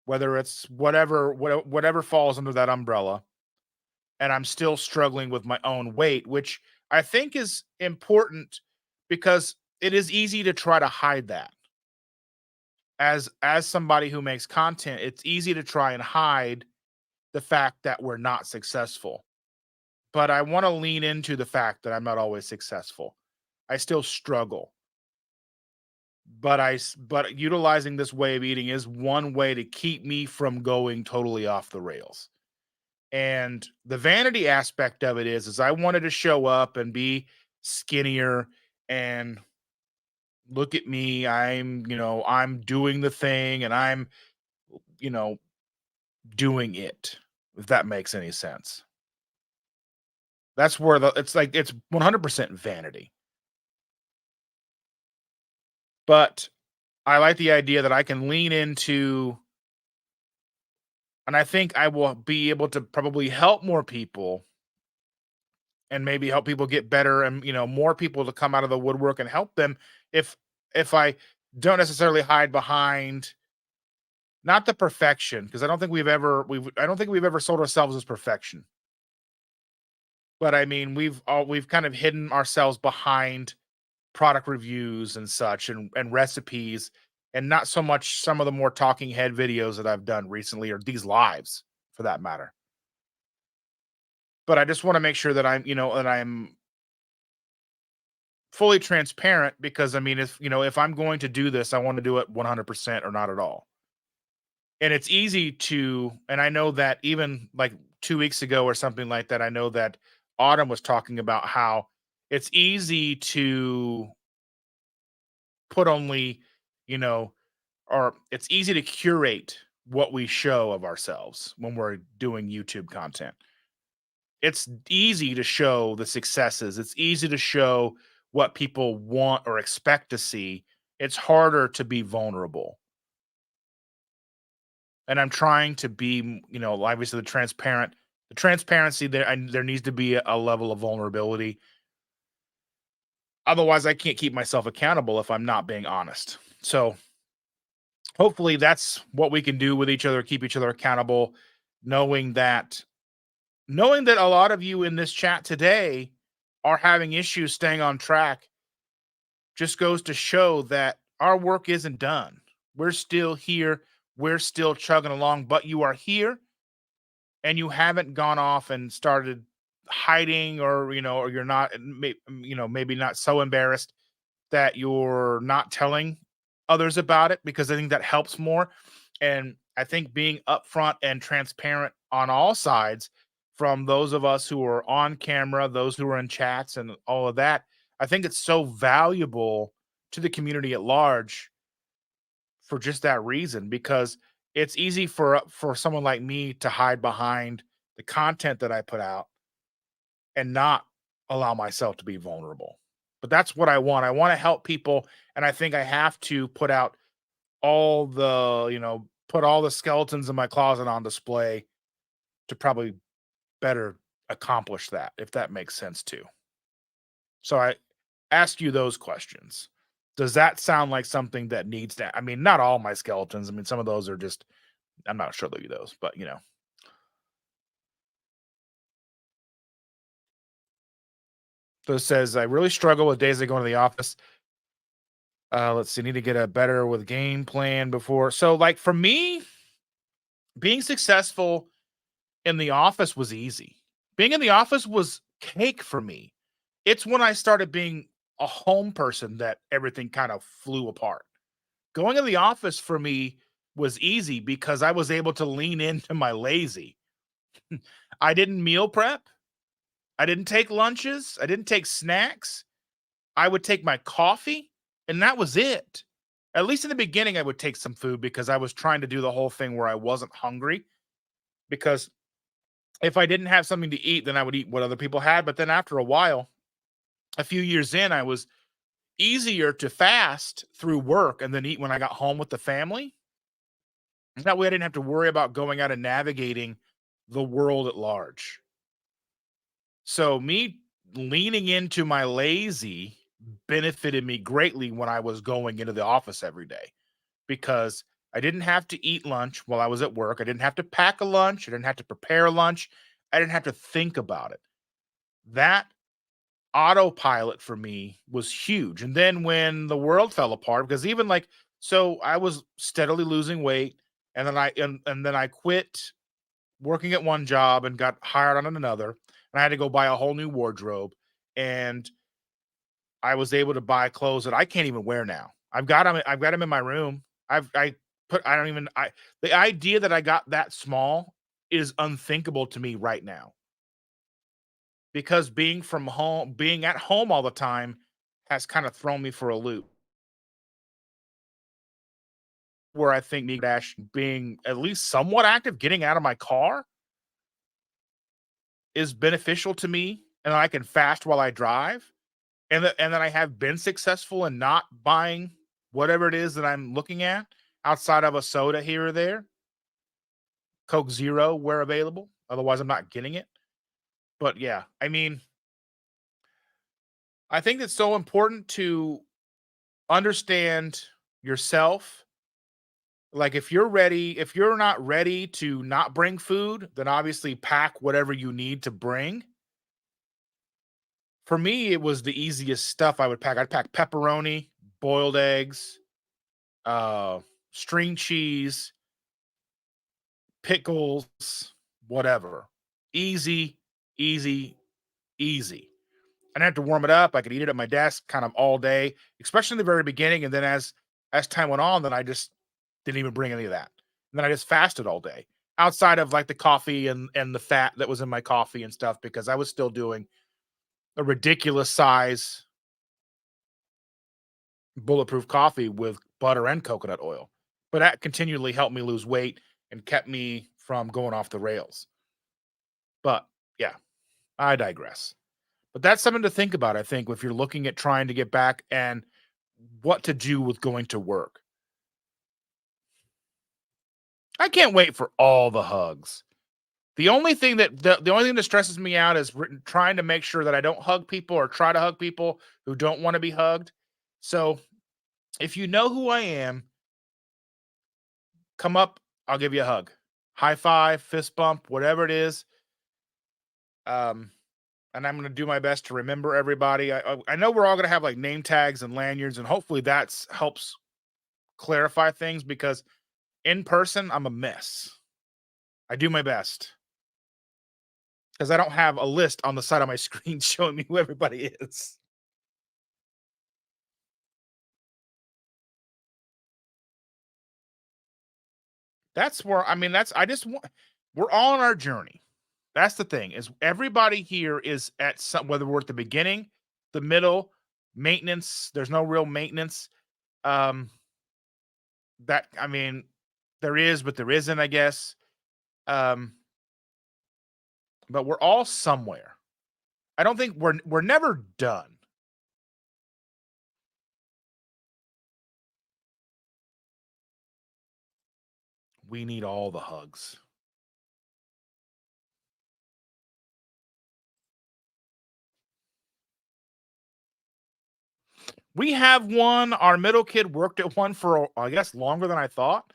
whether it's whatever falls under that umbrella, and I'm still struggling with my own weight, which I think is important because it is easy to try to hide that. As somebody who makes content, it's easy to try and hide the fact that we're not successful. But I want to lean into the fact that I'm not always successful. I still struggle. But utilizing this way of eating is one way to keep me from going totally off the rails. And the vanity aspect of it is I wanted to show up and be skinnier and look at me. I'm doing the thing and I'm, you know, doing it, if that makes any sense. That's where it's 100% vanity. But I like the idea that I can lean into, and I think I will be able to probably help more people and maybe help people get better and, more people to come out of the woodwork and help them if I don't necessarily hide behind not the perfection, because I don't think we've ever sold ourselves as perfection. But I mean, we've kind of hidden ourselves behind product reviews and such and recipes, and not so much some of the more talking head videos that I've done recently or these lives for that matter. But I just want to make sure that I'm fully transparent because I mean, if I'm going to do this, I want to do it 100% or not at all. And it's easy to, and I know that even like 2 weeks ago or something like that, I know that Autumn was talking about how it's easy to put only, you know, or it's easy to curate what we show of ourselves when we're doing YouTube content. It's easy to show the successes. It's easy to show what people want or expect to see. It's harder to be vulnerable. And I'm trying to be, obviously the transparency there, and there needs to be a level of vulnerability. Otherwise, I can't keep myself accountable if I'm not being honest. So hopefully that's what we can do with each other, keep each other accountable, knowing that a lot of you in this chat today are having issues staying on track just goes to show that our work isn't done. We're still here. We're still chugging along, but you are here and you haven't gone off and started hiding or you're not, maybe not so embarrassed that you're not telling others about it, because I think that helps more. And I think being upfront and transparent on all sides, from those of us who are on camera, those who are in chats and all of that, I think it's so valuable to the community at large for just that reason, because it's easy for someone like me to hide behind the content that I put out and not allow myself to be vulnerable. But that's what I want. I want to help people, and I think I have to put all the skeletons in my closet on display to probably better accomplish that, if that makes sense too. So I ask you those questions. Does that sound like something that needs to, I mean, not all my skeletons. I mean, some of those are just, I'm not sure they'll be those, but So it says, I really struggle with days I go into the office. Let's see, need to get a better with game plan before. So like for me, being successful in the office was easy. Being in the office was cake for me. It's when I started being a home person that everything kind of flew apart. Going in the office for me was easy because I was able to lean into my lazy. I didn't meal prep. I didn't take lunches, I didn't take snacks. I would take my coffee, and that was it. At least in the beginning, I would take some food because I was trying to do the whole thing where I wasn't hungry. Because if I didn't have something to eat, then I would eat what other people had. But then after a while, a few years in, I was easier to fast through work and then eat when I got home with the family. That way I didn't have to worry about going out and navigating the world at large. So me leaning into my lazy benefited me greatly when I was going into the office every day because I didn't have to eat lunch while I was at work. I didn't have to pack a lunch. I didn't have to prepare lunch. I didn't have to think about it. That autopilot for me was huge. And then when the world fell apart, because even like, so I was steadily losing weight, and then I quit working at one job and got hired on another, and I had to go buy a whole new wardrobe, and I was able to buy clothes that I can't even wear now. I've got them in my room. I put I don't even I the idea that I got that small is unthinkable to me right now because being at home all the time has kind of thrown me for a loop where I think me dash being at least somewhat active, getting out of my car is beneficial to me, and I can fast while I drive. And then I have been successful in not buying whatever it is that I'm looking at outside of a soda here or there, Coke Zero where available. Otherwise, I'm not getting it. But yeah, I mean, I think it's so important to understand yourself. Like if you're not ready to not bring food, then obviously pack whatever you need to bring. For me, it was the easiest stuff I would pack. I'd pack pepperoni, boiled eggs, uh, string cheese, pickles, whatever. Easy, easy, easy. I didn't have to warm it up. I could eat it at my desk kind of all day, especially in the very beginning. And then as time went on, then I just didn't even bring any of that. And then I just fasted all day outside of like the coffee and the fat that was in my coffee and stuff because I was still doing a ridiculous size bulletproof coffee with butter and coconut oil. But that continually helped me lose weight and kept me from going off the rails. But yeah, I digress. But that's something to think about, I think, if you're looking at trying to get back and what to do with going to work. I can't wait for all the hugs. The only thing that stresses me out is trying to make sure that I don't hug people or try to hug people who don't want to be hugged. So if you know who I am, come up, I'll give you a hug. High five, fist bump, whatever it is. Um, and I'm going to do my best to remember everybody. I know we're all going to have like name tags and lanyards, and hopefully that's helps clarify things because in person I'm a mess. I do my best because I don't have a list on the side of my screen showing me who everybody is. That's where I mean that's I just want we're all on our journey. That's the thing is everybody here is at some whether we're at the beginning, the middle, maintenance. There's no real maintenance. Um, that I mean, there is, but there isn't, I guess. Um, but we're all somewhere. I don't think we're never done. We need all the hugs. We have one. Our middle kid worked at one for I guess longer than I thought,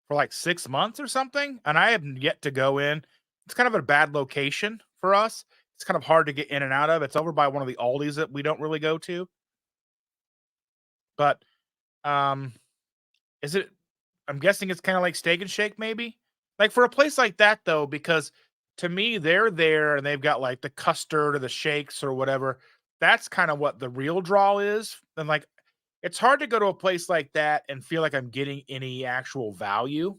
for like 6 months or something, and I have yet to go in. It's kind of a bad location for us. It's kind of hard to get in and out of. It's over by one of the Aldis that we don't really go to. But um, is it? I'm guessing it's kind of like Steak and Shake, maybe. Like for a place like that, though, because to me they're there and they've got like the custard or the shakes or whatever. That's kind of what the real draw is. And like, it's hard to go to a place like that and feel like I'm getting any actual value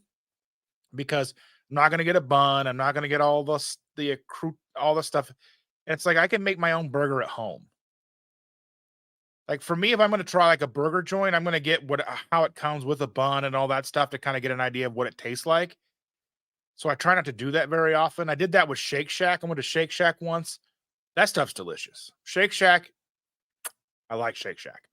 because I'm not going to get a bun. I'm not going to get all the all the stuff. It's like I can make my own burger at home. Like for me, if I'm gonna try like a burger joint, I'm gonna get what how it comes with a bun and all that stuff to kind of get an idea of what it tastes like. So I try not to do that very often. I did that with Shake Shack. I went to Shake Shack once. That stuff's delicious. Shake Shack, I like Shake Shack.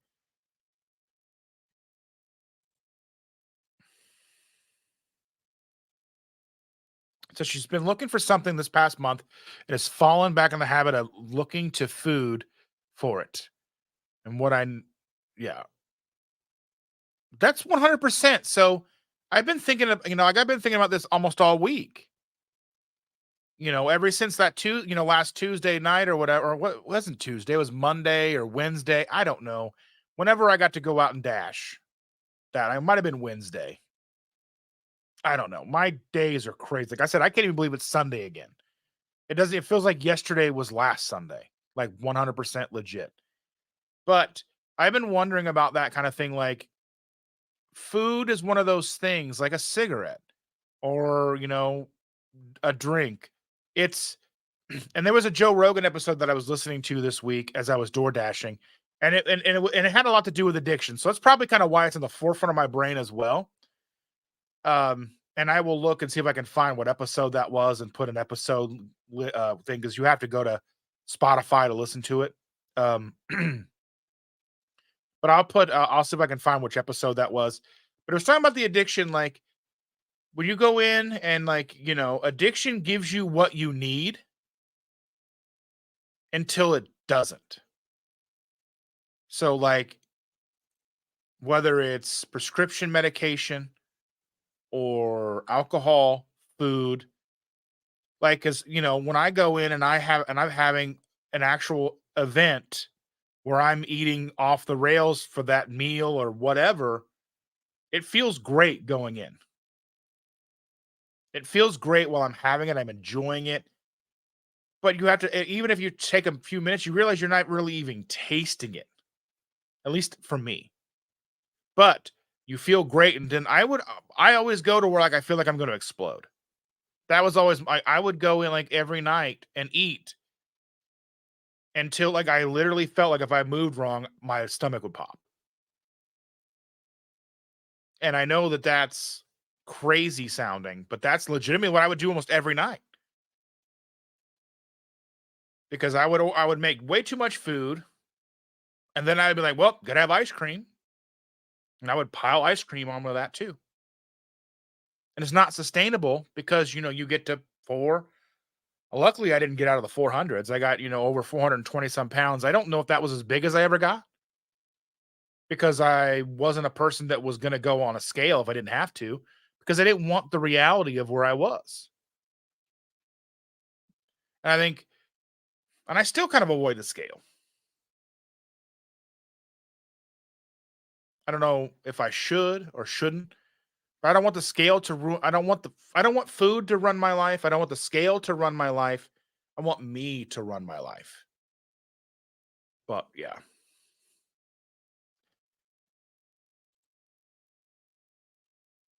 So she's been looking for something this past month and has fallen back in the habit of looking to food for it. And yeah, that's 100%. So I've been thinking of, like I've been thinking about this almost all week. Ever since that last Tuesday night or whatever, or what wasn't Tuesday, it was Monday or Wednesday. I don't know. Whenever I got to go out and dash, that I might have been Wednesday. I don't know. My days are crazy. Like I said, I can't even believe it's Sunday again. It feels like yesterday was last Sunday, like 100% legit. But I've been wondering about that kind of thing. Like food is one of those things, like a cigarette or, a drink. It's and there was a Joe Rogan episode that I was listening to this week as I was door dashing, and it had a lot to do with addiction. So that's probably kind of why it's in the forefront of my brain as well. And I will look and see if I can find what episode that was and put an episode thing because you have to go to Spotify to listen to it. But I'll see if I can find which episode that was. But it was talking about the addiction, like when you go in and like, addiction gives you what you need until it doesn't. So like whether it's prescription medication or alcohol, food, like cuz when I go in and I'm having an actual event where I'm eating off the rails for that meal or whatever, it feels great going in. It feels great while I'm having it. I'm enjoying it. But you have to, even if you take a few minutes, you realize you're not really even tasting it, at least for me. But you feel great. And then I always go to where like I feel like I'm going to explode. That was always, I would go in like every night and eat until like I literally felt like if I moved wrong, my stomach would pop. And I know that that's crazy sounding, but that's legitimately what I would do almost every night because I would make way too much food, and then I'd be like, "Well, gotta have ice cream," and I would pile ice cream on with that too. And it's not sustainable because you get to four. Luckily, I didn't get out of the 400s. I got over 420 some pounds. I don't know if that was as big as I ever got because I wasn't a person that was going to go on a scale if I didn't have to because I didn't want the reality of where I was. And I think and I still kind of avoid the scale. I don't know if I should or shouldn't. But I don't want the scale to ruin I don't want food to run my life. I don't want the scale to run my life. I want me to run my life. But yeah.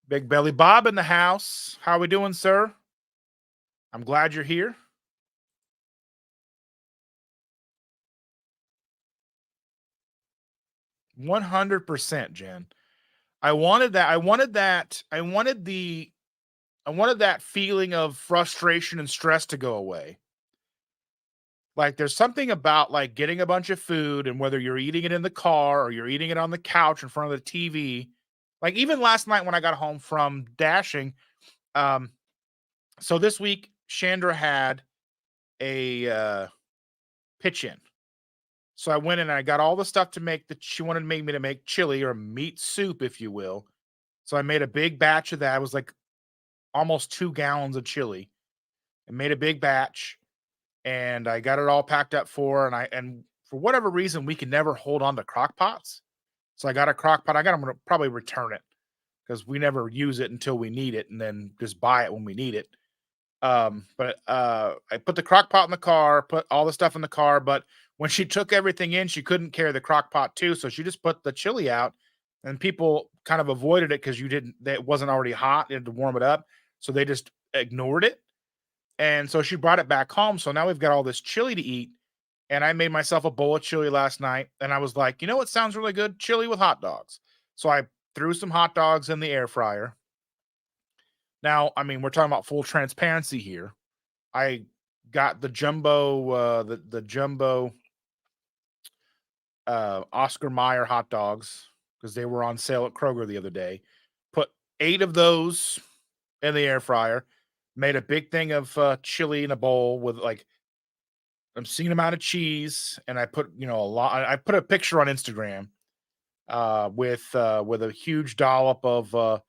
Big Belly Bob in the house. How we doing, sir? I'm glad you're here. 100%, Jen. I wanted that. I wanted that. I wanted that feeling of frustration and stress to go away. Like there's something about like getting a bunch of food and whether you're eating it in the car or you're eating it on the couch in front of the TV. Like even last night when I got home from dashing, um, so this week Chandra had a pitch in. So I went in and I got all the stuff to make that she wanted me to make chili or meat soup, if you will. So I made a big batch of that. It was like almost 2 gallons of chili. I made a big batch and I got it all packed up for her. And for whatever reason, we can never hold on to crock pots. So I got a crock pot. I'm gonna probably return it because we never use it until we need it and then just buy it when we need it. But I put the crock pot in the car, put all the stuff in the car, but when she took everything in, she couldn't carry the crock pot too. So she just put the chili out and people kind of avoided it because it wasn't already hot. You had to warm it up. So they just ignored it. And so she brought it back home. So now we've got all this chili to eat. And I made myself a bowl of chili last night. And I was like, you know what sounds really good? Chili with hot dogs. So I threw some hot dogs in the air fryer. Now, I mean, we're talking about full transparency here. I got the jumbo, the jumbo Oscar Mayer hot dogs because they were on sale at Kroger the other day. Put 8 of those in the air fryer. Made a big thing of chili in a bowl with like an obscene amount of cheese, and I put a lot. I put a picture on Instagram with a huge dollop of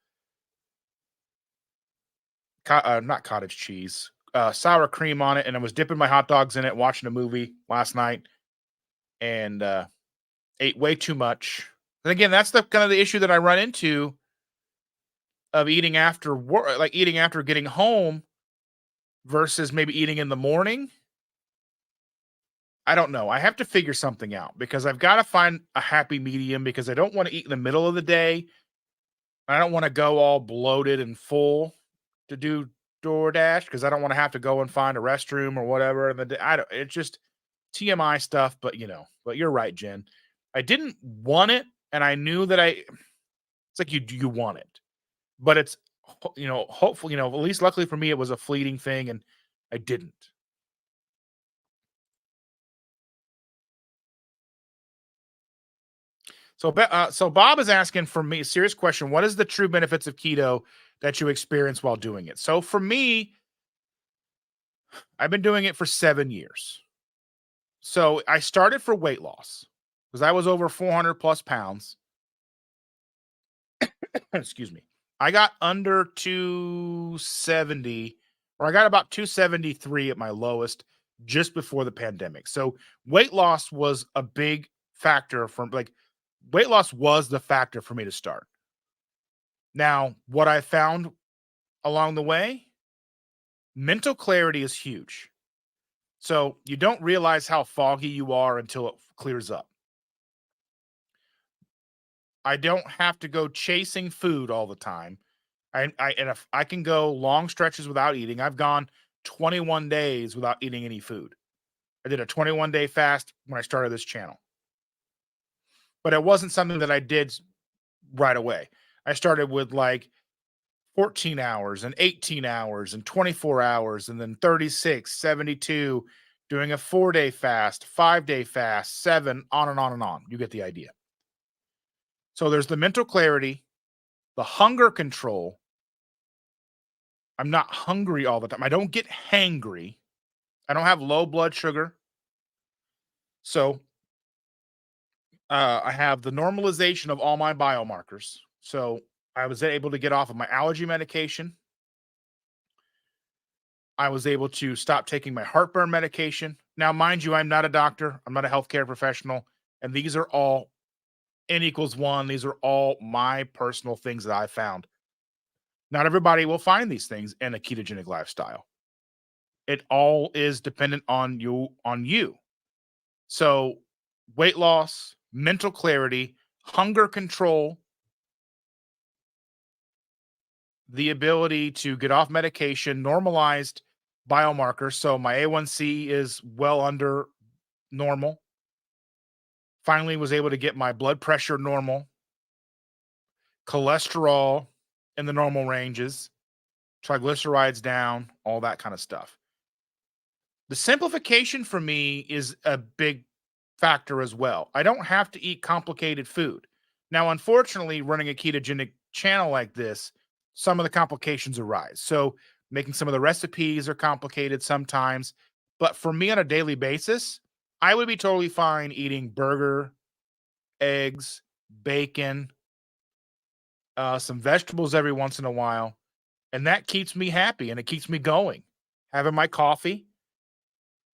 not cottage cheese, sour cream on it, and I was dipping my hot dogs in it, watching a movie last night, and ate way too much. And again, that's the kind of the issue that I run into of eating after work, like eating after getting home versus maybe eating in the morning. I don't know. I have to figure something out because I've got to find a happy medium because I don't want to eat in the middle of the day. I don't want to go all bloated and full to do DoorDash because I don't want to have to go and find a restroom or whatever. And I don't. It's just TMI stuff. But But you're right, Jen. I didn't want it, and I knew that It's like you want it, but it's hopefully at least luckily for me it was a fleeting thing, and I didn't. So Bob is asking for me a serious question. What is the true benefits of keto that you experience while doing it? So for me, I've been doing it for 7 years. So I started for weight loss because I was over 400 plus pounds. Excuse me. I got under 270, or I got about 273 at my lowest just before the pandemic. So weight loss was a big factor weight loss was the factor for me to start. Now, what I found along the way, mental clarity is huge. So you don't realize how foggy you are until it clears up. I don't have to go chasing food all the time. And if I can go long stretches without eating, I've gone 21 days without eating any food. I did a 21-day fast when I started this channel, but it wasn't something that I did right away. I started with like 14 hours and 18 hours and 24 hours and then 36, 72, doing a 4-day fast, 5-day fast, 7, on and on and on. You get the idea. So there's the mental clarity, the hunger control. I'm not hungry all the time. I don't get hangry. I don't have low blood sugar. So I have the normalization of all my biomarkers. So I was able to get off of my allergy medication. I was able to stop taking my heartburn medication. Now, mind you, I'm not a doctor. I'm not a healthcare professional. And these are all N equals 1. These are all my personal things that I found. Not everybody will find these things in a ketogenic lifestyle. It all is dependent on you. So weight loss, mental clarity, hunger control, the ability to get off medication, normalized biomarkers. So my A1C is well under normal. Finally was able to get my blood pressure normal, cholesterol in the normal ranges, triglycerides down, all that kind of stuff. The simplification for me is a big factor as well. I don't have to eat complicated food. Now, unfortunately, running a ketogenic channel like this, some of the complications arise. So, making some of the recipes are complicated sometimes. But for me on a daily basis, I would be totally fine eating burger, eggs, bacon, some vegetables every once in a while. And that keeps me happy and it keeps me going. Having my coffee.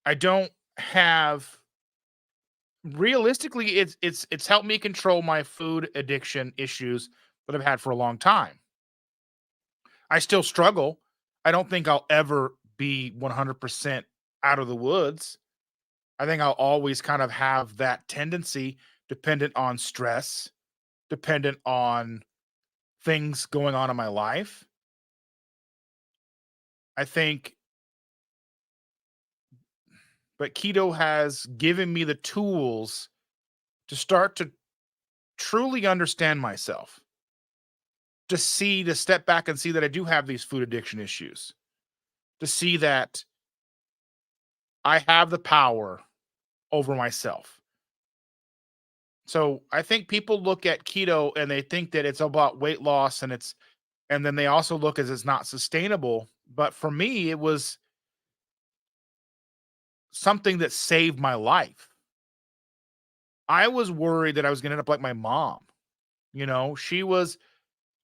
I don't have realistically it's helped me control my food addiction issues that I've had for a long time. I still struggle. I don't think I'll ever be 100% out of the woods. I think I'll always kind of have that tendency dependent on stress, dependent on things going on in my life. I think but keto has given me the tools to start to truly understand myself, to step back and see that I do have these food addiction issues, to see that I have the power over myself. So I think people look at keto and they think that it's about weight loss and then they also look as it's not sustainable. But for me, it was something that saved my life. I was worried that I was going to end up like my mom. She was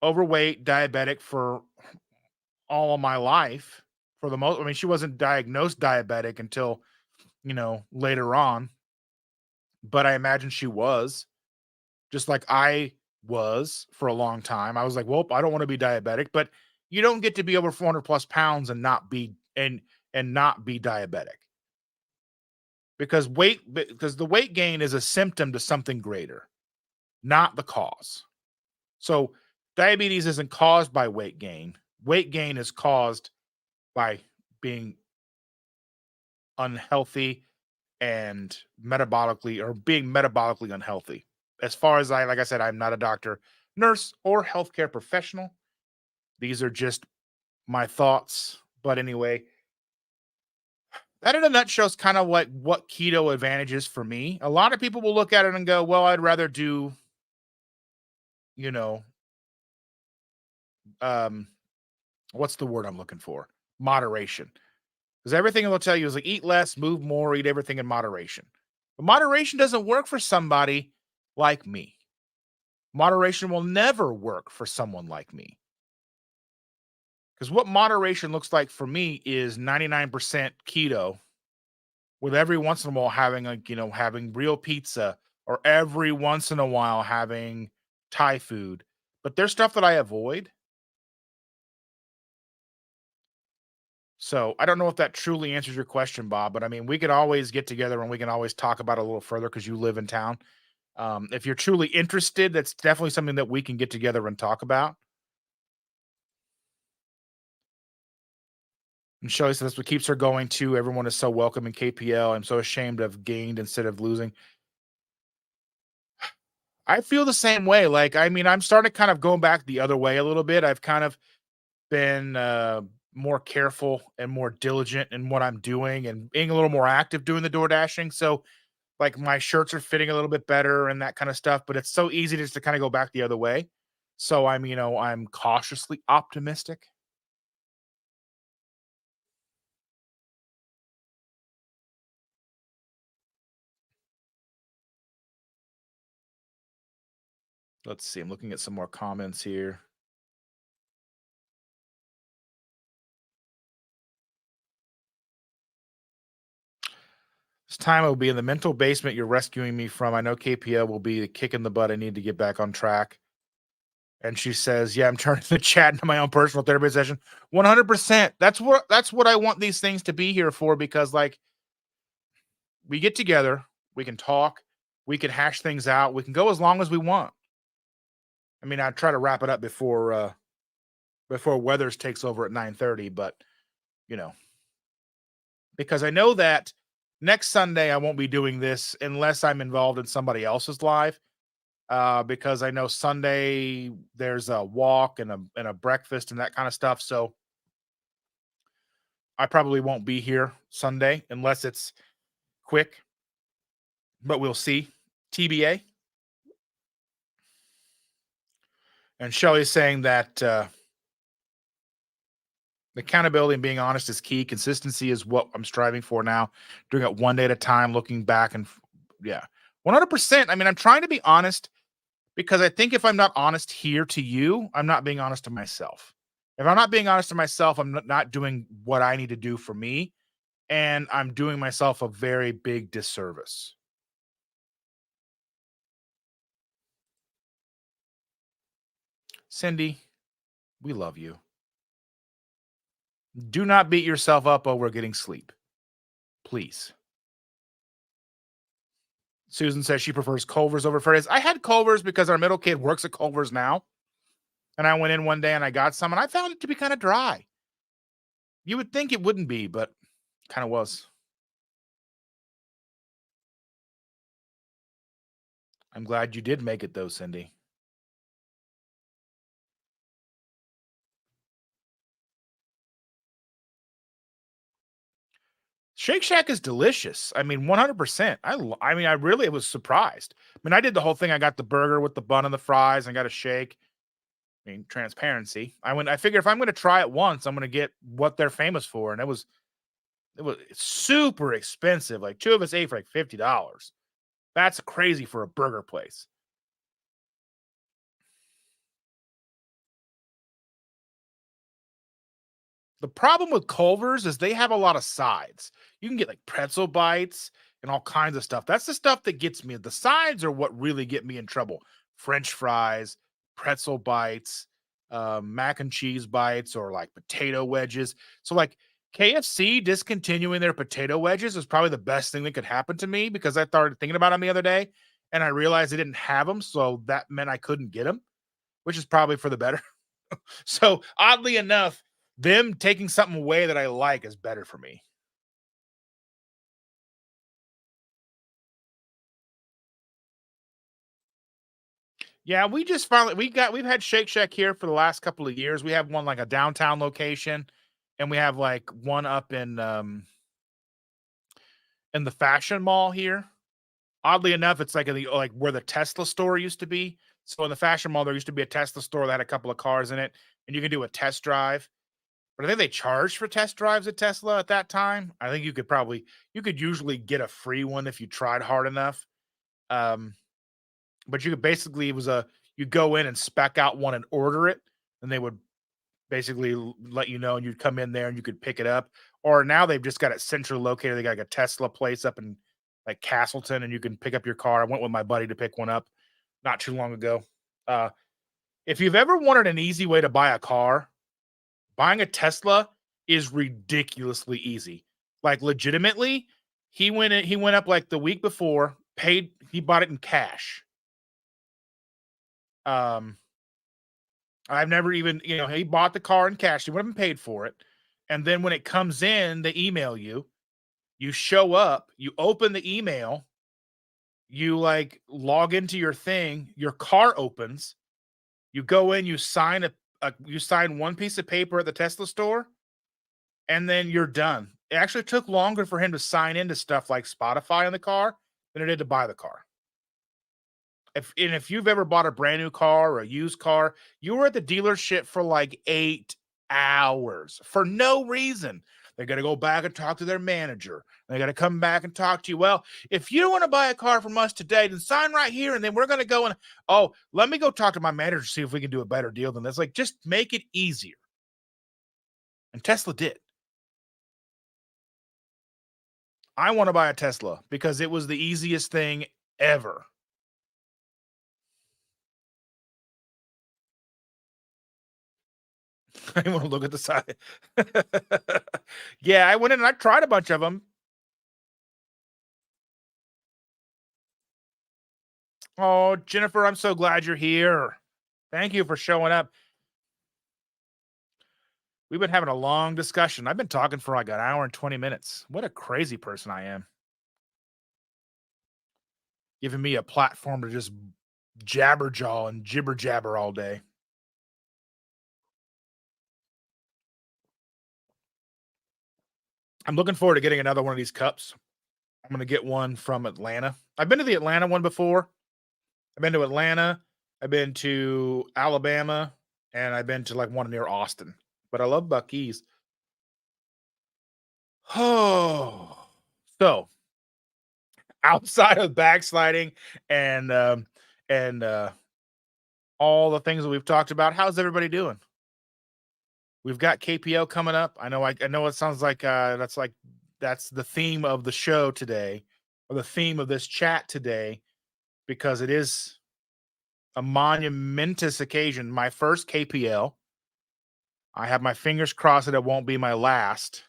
overweight, diabetic for all of my life. For the most, I mean, she wasn't diagnosed diabetic until, later on, but I imagine she was. Just like I was for a long time. I was like, "Well, I don't wanna be diabetic," but you don't get to be over 400 plus pounds and not be diabetic because the weight gain is a symptom to something greater, not the cause. So, diabetes isn't caused by weight gain. Weight gain is caused by being unhealthy and being metabolically unhealthy. As far as like I said, I'm not a doctor, nurse, or healthcare professional. These are just my thoughts. But anyway, that in a nutshell is kind of like what keto advantage is for me. A lot of people will look at it and go, well, I'd rather do, you know, um, what's the word I'm looking for? Moderation. Because everything they'll tell you is like eat less, move more, eat everything in moderation. But moderation doesn't work for somebody like me. Moderation will never work for someone like me. Because what moderation looks like for me is 99% keto with every once in a while having real pizza or every once in a while having Thai food. But there's stuff that I avoid. So I don't know if that truly answers your question, Bob, but I mean, we could always get together and we can always talk about it a little further because you live in town. If you're truly interested, that's definitely something that we can get together and talk about. And Shelly says that's what keeps her going too. Everyone is so welcome in KPL. I'm so ashamed I've gained instead of losing. I feel the same way. Like, I mean, I'm starting to kind of going back the other way a little bit. I've kind of been more careful and more diligent in what I'm doing and being a little more active doing the door dashing. So, like, my shirts are fitting a little bit better and that kind of stuff. But it's so easy just to kind of go back the other way. So I'm cautiously optimistic. Let's see. I'm looking at some more comments here. This time I will be in the mental basement you're rescuing me from. I know KPL will be the kick in the butt I need to get back on track. And she says, "Yeah, I'm turning the chat into my own personal therapy session." 100%. That's what I want these things to be here for because like we get together, we can talk, we can hash things out, we can go as long as we want. I mean, I try to wrap it up before Weathers takes over at 9:30, but you know, because I know that next Sunday I won't be doing this unless I'm involved in somebody else's live. Because I know Sunday there's a walk and a breakfast and that kind of stuff. So I probably won't be here Sunday unless it's quick, but we'll see. TBA. And Shelly's saying that accountability and being honest is key. Consistency is what I'm striving for now. Doing it one day at a time, looking back yeah, 100%. I mean, I'm trying to be honest because I think if I'm not honest here to you, I'm not being honest to myself. If I'm not being honest to myself, I'm not doing what I need to do for me. And I'm doing myself a very big disservice. Cindy, we love you. Do not beat yourself up over getting sleep. Please. Susan says she prefers Culver's over Freddy's. I had Culver's because our middle kid works at Culver's now. And I went in one day and I got some and I found it to be kind of dry. You would think it wouldn't be, but kind of was. I'm glad you did make it though, Cindy. Shake Shack is delicious. I mean, 100%. I mean, I really was surprised. I mean, I did the whole thing. I got the burger with the bun and the fries, and got a shake. I mean, transparency. I figure if I'm going to try it once, I'm going to get what they're famous for, and it was super expensive. Like two of us ate for like $50. That's crazy for a burger place. The problem with Culver's is they have a lot of sides. You can get like pretzel bites and all kinds of stuff. That's the stuff that gets me. The sides are what really get me in trouble. French fries, pretzel bites, mac and cheese bites, or like potato wedges. So like KFC discontinuing their potato wedges is probably the best thing that could happen to me, because I started thinking about them the other day and I realized they didn't have them. So that meant I couldn't get them, which is probably for the better. So oddly enough, them taking something away that I like is better for me. Yeah, we just finally we've had Shake Shack here for the last couple of years. We have one like a downtown location, and we have like one up in the fashion mall here. Oddly enough, it's like in the like where the Tesla store used to be. So in the fashion mall, there used to be a Tesla store that had a couple of cars in it, and you could do a test drive. But I think they charged for test drives at Tesla at that time. I think you could usually get a free one if you tried hard enough. Um, but you could basically it was a you go in and spec out one and order it, and they would basically let you know, and you'd come in there and you could pick it up. Or now they've just got it centrally located. They got like a Tesla place up in like Castleton, and you can pick up your car. I went with my buddy to pick one up not too long ago. Uh, if you've ever wanted an easy way to buy a car, buying a Tesla is ridiculously easy. Like legitimately, he went up like the week before, he bought it in cash. Um, I've never even, he bought the car in cash. He went and paid for it. And then when it comes in, they email you. You show up, you open the email, you like log into your thing, your car opens, you go in, you sign one piece of paper at the Tesla store, and then you're done. It actually took longer for him to sign into stuff like Spotify in the car than it did to buy the car. If you've ever bought a brand new car or a used car, you were at the dealership for like 8 hours for no reason. They're going to go back and talk to their manager. They got to come back and talk to you. Well, if you want to buy a car from us today, then sign right here. And then we're going to go and, oh, let me go talk to my manager to see if we can do a better deal than this. Like, just make it easier. And Tesla did. I want to buy a Tesla because it was the easiest thing ever. I want to look at the side. Yeah, I went in and I tried a bunch of them. Oh, Jennifer, I'm so glad you're here. Thank you for showing up. We've been having a long discussion. I've been talking for like an hour and 20 minutes. What a crazy person I am. Giving me a platform to just jabber jaw and jibber jabber all day. I'm looking forward to getting another one of these cups. I'm going to get one from Atlanta. I've been to the Atlanta one before. I've been to Atlanta. I've been to Alabama, and I've been to like one near Austin. But I love Buc-ee's. Oh, so outside of backsliding and and all the things that we've talked about, how's everybody doing? We've got KPO coming up. I know it sounds like that's the theme of the show today, or the theme of this chat today, because it is a monumentous occasion. My first KPL. I have my fingers crossed that it won't be my last.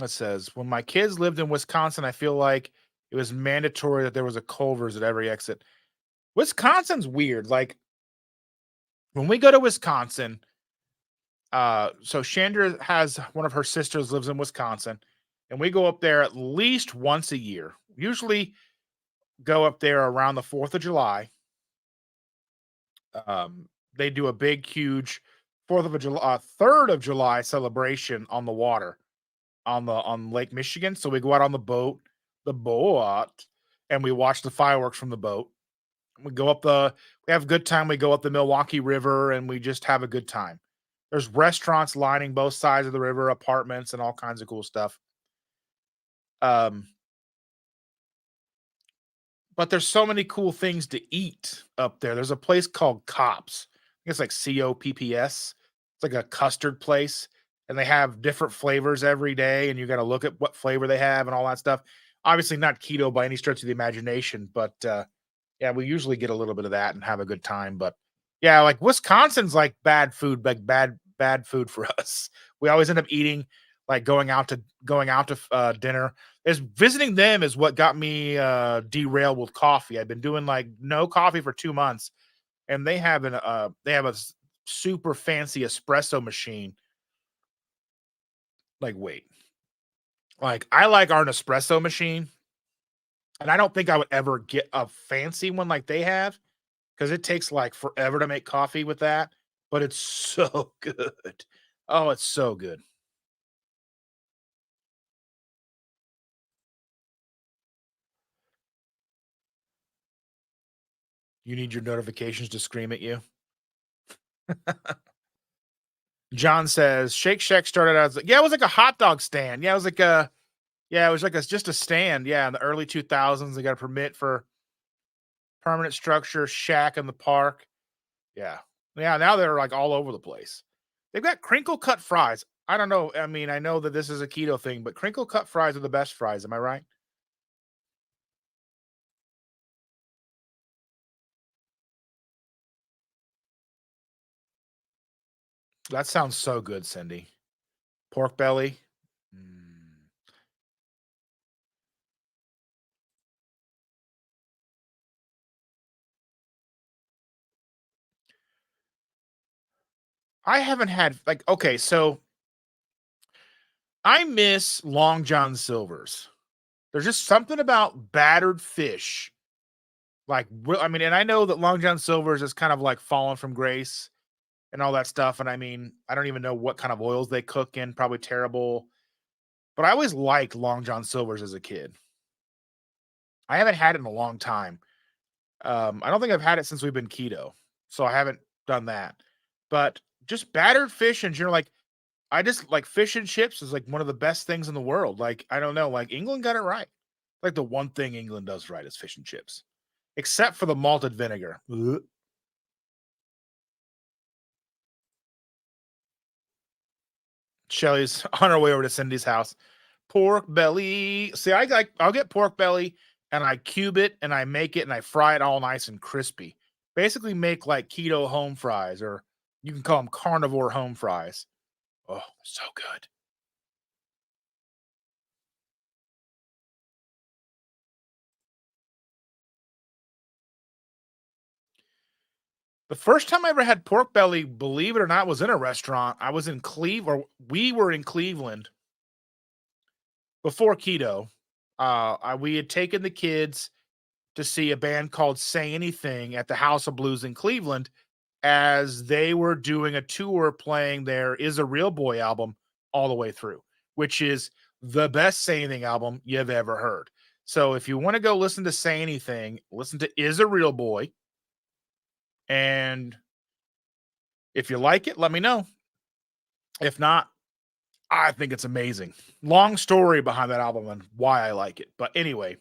It says, when my kids lived in Wisconsin, I feel like it was mandatory that there was a Culver's at every exit. Wisconsin's weird. Like when we go to Wisconsin, So Chandra has one of her sisters lives in Wisconsin, and we go up there at least once a year. Usually go up there around the 4th of July. They do a big, huge 4th of July, 3rd of July celebration on the water on Lake Michigan. So we go out on the boat, and we watch the fireworks from the boat. We have a good time. We go up the Milwaukee River and we just have a good time. There's restaurants lining both sides of the river, apartments, and all kinds of cool stuff. Um, but there's so many cool things to eat up there. There's a place called Cops. I think it's like COPPS. It's like a custard place, and they have different flavors every day, and you got to look at what flavor they have and all that stuff. Obviously, not keto by any stretch of the imagination, but yeah, we usually get a little bit of that and have a good time. But yeah, like Wisconsin's like bad food, like bad food for us. We always end up eating like going out to dinner. Is visiting them is what got me derailed with coffee. I've been doing like no coffee for 2 months, and they have a super fancy espresso machine. Like wait, like I like our Nespresso machine, and I don't think I would ever get a fancy one like they have because it takes like forever to make coffee with that, but it's so good. Oh, it's so good. You need your notifications to scream at you. John says Shake Shack started out as yeah, it was like a hot dog stand. Yeah, it was like just a stand. Yeah, in the early 2000s, they got a permit for permanent structure shack in the park. Yeah. Yeah, now they're like all over the place. They've got crinkle cut fries. I don't know. I mean, I know that this is a keto thing, but crinkle cut fries are the best fries. Am I right? That sounds so good, Cindy. Pork belly. Mm. I haven't had like okay, so I miss Long John Silver's. There's just something about battered fish. Like, I mean, and I know that Long John Silver's is kind of like fallen from grace and all that stuff. And I mean, I don't even know what kind of oils they cook in, probably terrible. But I always liked Long John Silver's as a kid. I haven't had it in a long time. I don't think I've had it since we've been keto, so I haven't done that. But just battered fish and general, like I just like fish and chips is like one of the best things in the world. Like I don't know, like England got it right. Like the one thing England does right is fish and chips, except for the malted vinegar. Ugh. Shelly's on her way over to Cindy's house. Pork belly. See, I'll get pork belly and I cube it and I make it and I fry it all nice and crispy. Basically, make like keto home fries, or you can call them carnivore home fries. Oh, so good. The first time I ever had pork belly, believe it or not, was in a restaurant. I was in Cleveland, or we were in Cleveland before keto. We had taken the kids to see a band called Say Anything at the House of Blues in Cleveland as they were doing a tour playing their Is a Real Boy album all the way through, which is the best Say Anything album you've ever heard. So if you want to go listen to Say Anything, listen to Is a Real Boy. And if you like it, let me know. If not, I think it's amazing. Long story behind that album and why I like it. But anyway,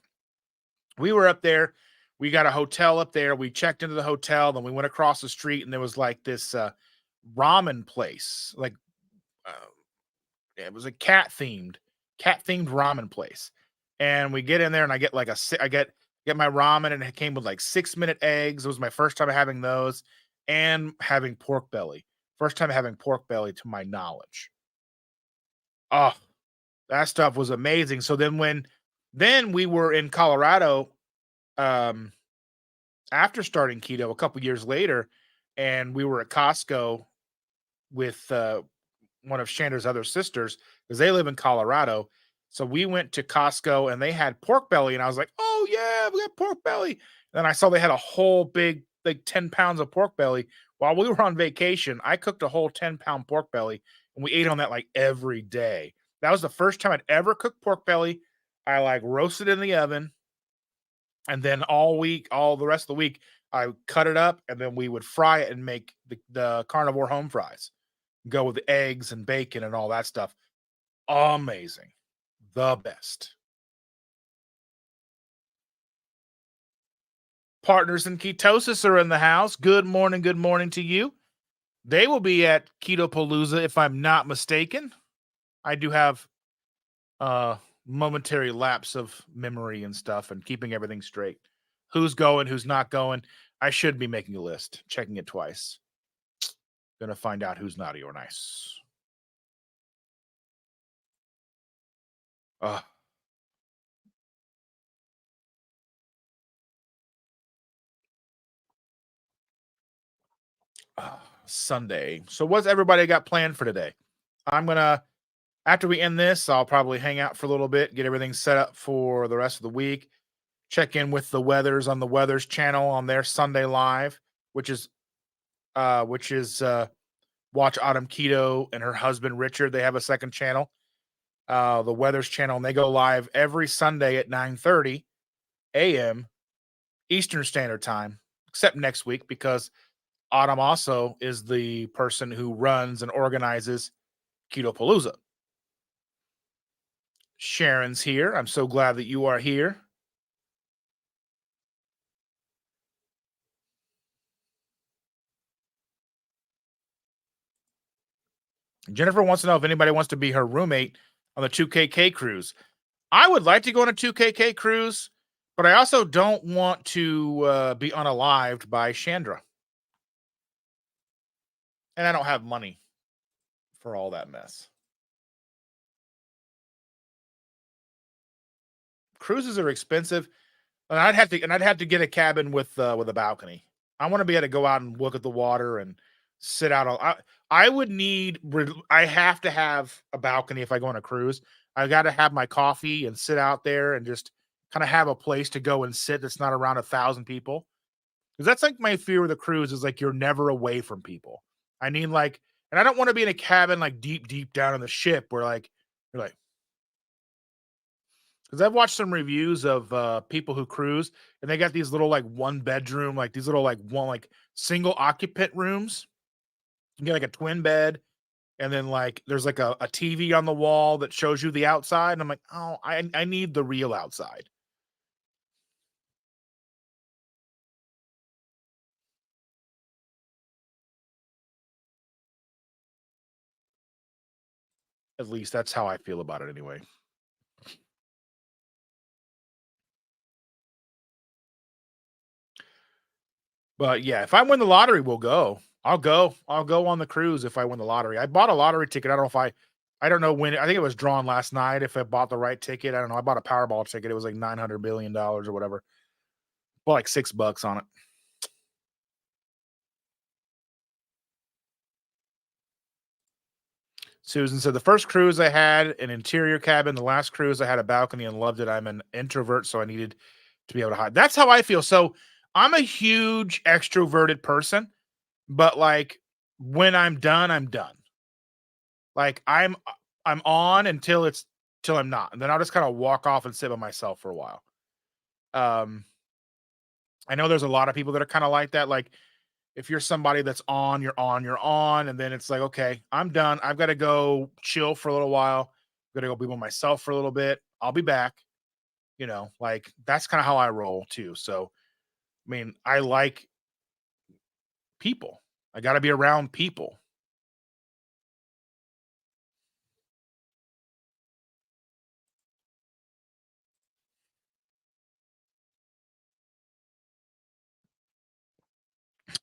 we were up there. We got a hotel up there. We checked into the hotel, then we went across the street, and there was like this ramen place. Like uh, it was a cat themed ramen place. And we get in there, and I get like I get my ramen, and it came with like 6-minute eggs. It was my first time having those, and having pork belly. First time having pork belly to my knowledge. Oh, that stuff was amazing. So then we were in Colorado um after starting keto a couple years later, and we were at Costco with one of Shander's other sisters because they live in Colorado. So we went to Costco and they had pork belly, and I was like, "Oh yeah, we got pork belly." Then I saw they had a whole big, like 10 pounds of pork belly. While we were on vacation, I cooked a whole 10-pound pork belly, and we ate on that like every day. That was the first time I'd ever cooked pork belly. I like roasted in the oven, and then all week, all the rest of the week, I cut it up, and then we would fry it and make the carnivore home fries. Go with the eggs and bacon and all that stuff. Amazing. The best. Partners in ketosis are in the house. Good morning to you. They will be at Keto PaLouZa if I'm not mistaken. I do have a momentary lapse of memory and stuff and keeping everything straight. Who's going, who's not going. I should be making a list, checking it twice. Gonna find out who's naughty or nice. Uh, Sunday. So what's everybody got planned for today? I'm gonna After we end this, I'll probably hang out for a little bit, get everything set up for the rest of the week. Check in with the Weathers on the Weathers channel on their Sunday live, which is Watch Autumn Keto and her husband Richard. They have a second channel, the Weathers channel, and they go live every Sunday at 9:30 a.m. Eastern Standard Time, except next week because Autumn also is the person who runs and organizes Keto PaLouZa. Sharon's here. I'm so glad that you are here. Jennifer wants to know if anybody wants to be her roommate on the 2KK cruise. I would like to go on a 2KK cruise, but I also don't want to be unalived by Chandra. And I don't have money for all that mess. Cruises are expensive, and I'd have to get a cabin with a balcony. I want to be able to go out and look at the water and sit out. I would need. I have to have a balcony if I go on a cruise. I got to have my coffee and sit out there and just kind of have a place to go and sit that's not around 1,000 people. Because that's like my fear with the cruise is like you're never away from people. I need like, and I don't want to be in a cabin like deep down on the ship where like you're like, because I've watched some reviews of people who cruise and they got these little like one bedroom, like these little like one like single occupant rooms. You get like a twin bed, and then like there's like a TV on the wall that shows you the outside. And I'm like, oh, I need the real outside. At least that's how I feel about it anyway. But yeah, if I win the lottery, we'll go. I'll go. I'll go on the cruise if I win the lottery. I bought a lottery ticket. I don't know if I don't know when. I think it was drawn last night. If I bought the right ticket, I don't know. I bought a Powerball ticket. It was like $900 billion or whatever. Bought like $6 on it. Susan said the first cruise I had an interior cabin. The last cruise I had a balcony and loved it. I'm an introvert, so I needed to be able to hide. That's how I feel. So I'm a huge extroverted person, but like when I'm done, I'm done. Like I'm on until till I'm not. And then I'll just kind of walk off and sit by myself for a while. Um I know there's a lot of people that are kind of like that. Like if you're somebody that's on, you're on, you're on, and then it's like, okay, I'm done. I've got to go chill for a little while. I'm gonna go be with myself for a little bit. I'll be back. Like that's kind of how I roll too. So I mean, I like people. I got to be around people.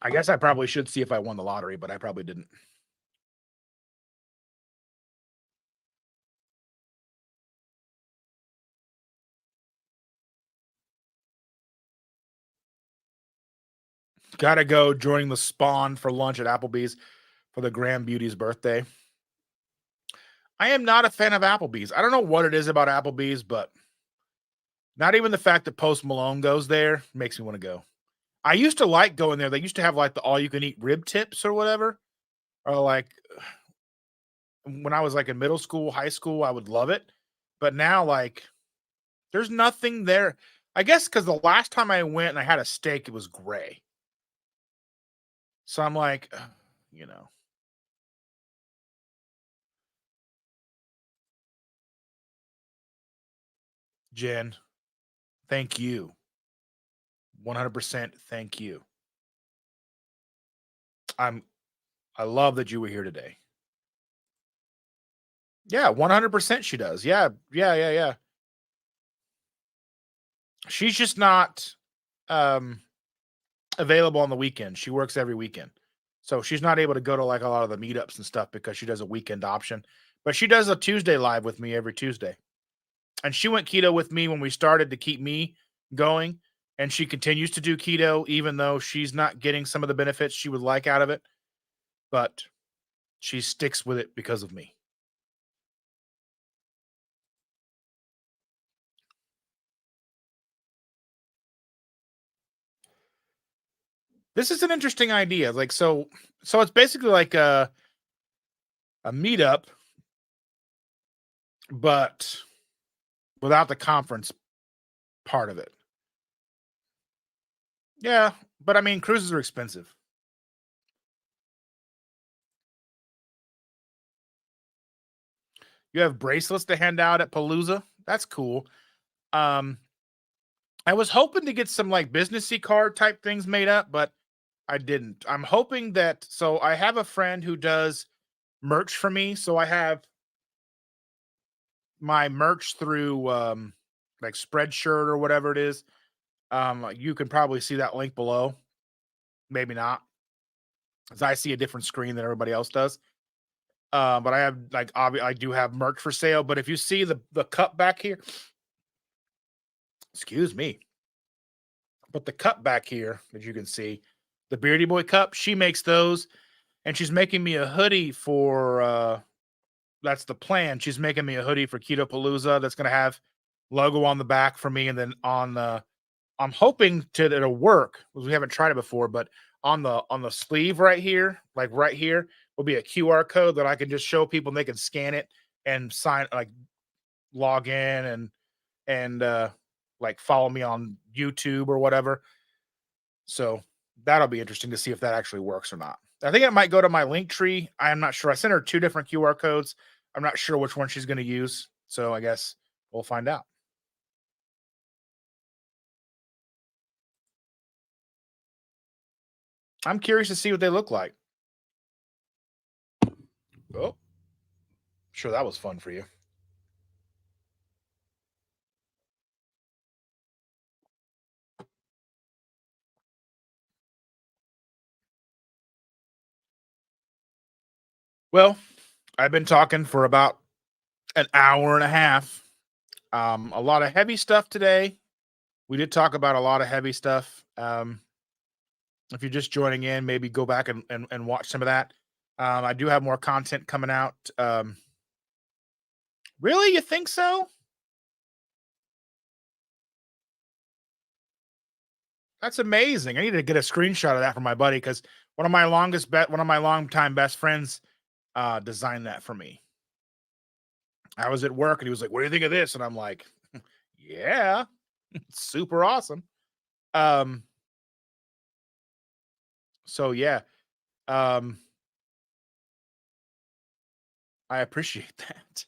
I guess I probably should see if I won the lottery, but I probably didn't. Gotta go joining the spawn for lunch at Applebee's for the Grand Beauty's birthday. I am not a fan of Applebee's. I don't know what it is about Applebee's, but not even the fact that Post Malone goes there makes me want to go. I used to like going there. They used to have like the all you can eat rib tips or whatever. Or like when I was like in middle school, high school, I would love it. But now like there's nothing there. I guess because the last time I went and I had a steak, it was gray. So I'm like, you know, Jen, thank you. 100% thank you. I'm I love that you were here today. Yeah, 100% she does. Yeah, yeah, yeah, yeah. She's just not um available on the weekend. She works every weekend. So she's not able to go to like a lot of the meetups and stuff because she does a weekend option. But she does a Tuesday live with me every Tuesday. And she went keto with me when we started to keep me going. And she continues to do keto, even though she's not getting some of the benefits she would like out of it. But she sticks with it because of me. This is an interesting idea. Like, so it's basically like a meetup, but without the conference part of it. Yeah, but I mean, cruises are expensive. You have bracelets to hand out at Palooza. That's cool. Um, I was hoping to get some like businessy card type things made up, but I didn't. I'm hoping that so I have a friend who does merch for me. So I have my merch through like Spreadshirt or whatever it is. You can probably see that link below. Maybe not, because I see a different screen than everybody else does. But I have like I do have merch for sale. But if you see the cup back here, excuse me, but the cup back here, as you can see, the Beardy Boy cup, she makes those, and she's making me a hoodie for. That's the plan. She's making me a hoodie for Keto PaLouZa that's gonna have logo on the back for me, and then on the. I'm hoping to that it'll work because we haven't tried it before, but on the sleeve right here, like right here, will be a QR code that I can just show people and they can scan it and sign like log in and like follow me on YouTube or whatever. So that'll be interesting to see if that actually works or not. I think it might go to my link tree. I am not sure. I sent her two different QR codes. I'm not sure which one she's going to use. So I guess we'll find out. I'm curious to see what they look like. Oh, sure. That was fun for you. Well, I've been talking for about an hour and a half. A lot of heavy stuff today. We did talk about a lot of heavy stuff. If you're just joining in, maybe go back and watch some of that. I do have more content coming out. Really, you think so? That's amazing. I need to get a screenshot of that from my buddy because one of my longtime best friends designed that for me. I was at work and he was like, "What do you think of this?" And I'm like, "Yeah, it's super awesome." Um, so yeah, um, I appreciate that.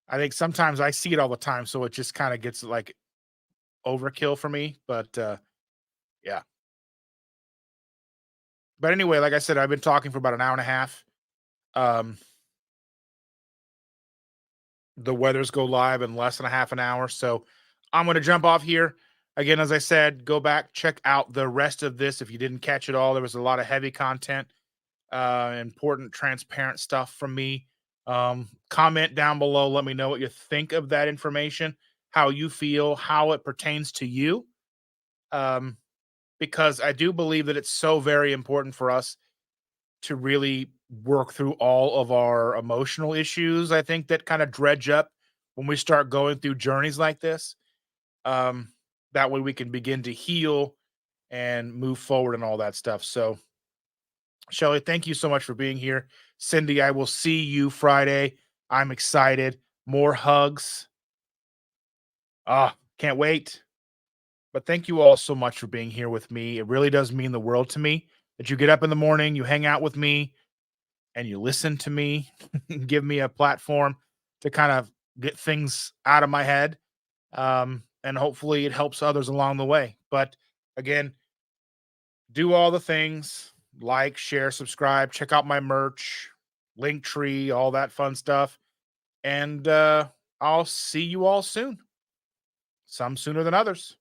I think sometimes I see it all the time, so it just kind of gets like overkill for me. But yeah. But anyway, like I said, I've been talking for about an hour and a half. Um, the weathers go live in less than a half an hour, so I'm going to jump off here. Again, as I said, go back, check out the rest of this if you didn't catch it all. There was a lot of heavy content, important, transparent stuff from me. Comment down below. Let me know what you think of that information, how you feel, how it pertains to you. Um, because I do believe that it's so very important for us to really work through all of our emotional issues, I think, that kind of dredge up when we start going through journeys like this. Um, that way we can begin to heal and move forward and all that stuff. So, Shelly, thank you so much for being here. Cindy, I will see you Friday. I'm excited. More hugs. Can't wait. But thank you all so much for being here with me. It really does mean the world to me that you get up in the morning, you hang out with me, and you listen to me, give me a platform to kind of get things out of my head. And hopefully it helps others along the way. But again, do all the things, like, share, subscribe, check out my merch, link tree, all that fun stuff. And I'll see you all soon, some sooner than others.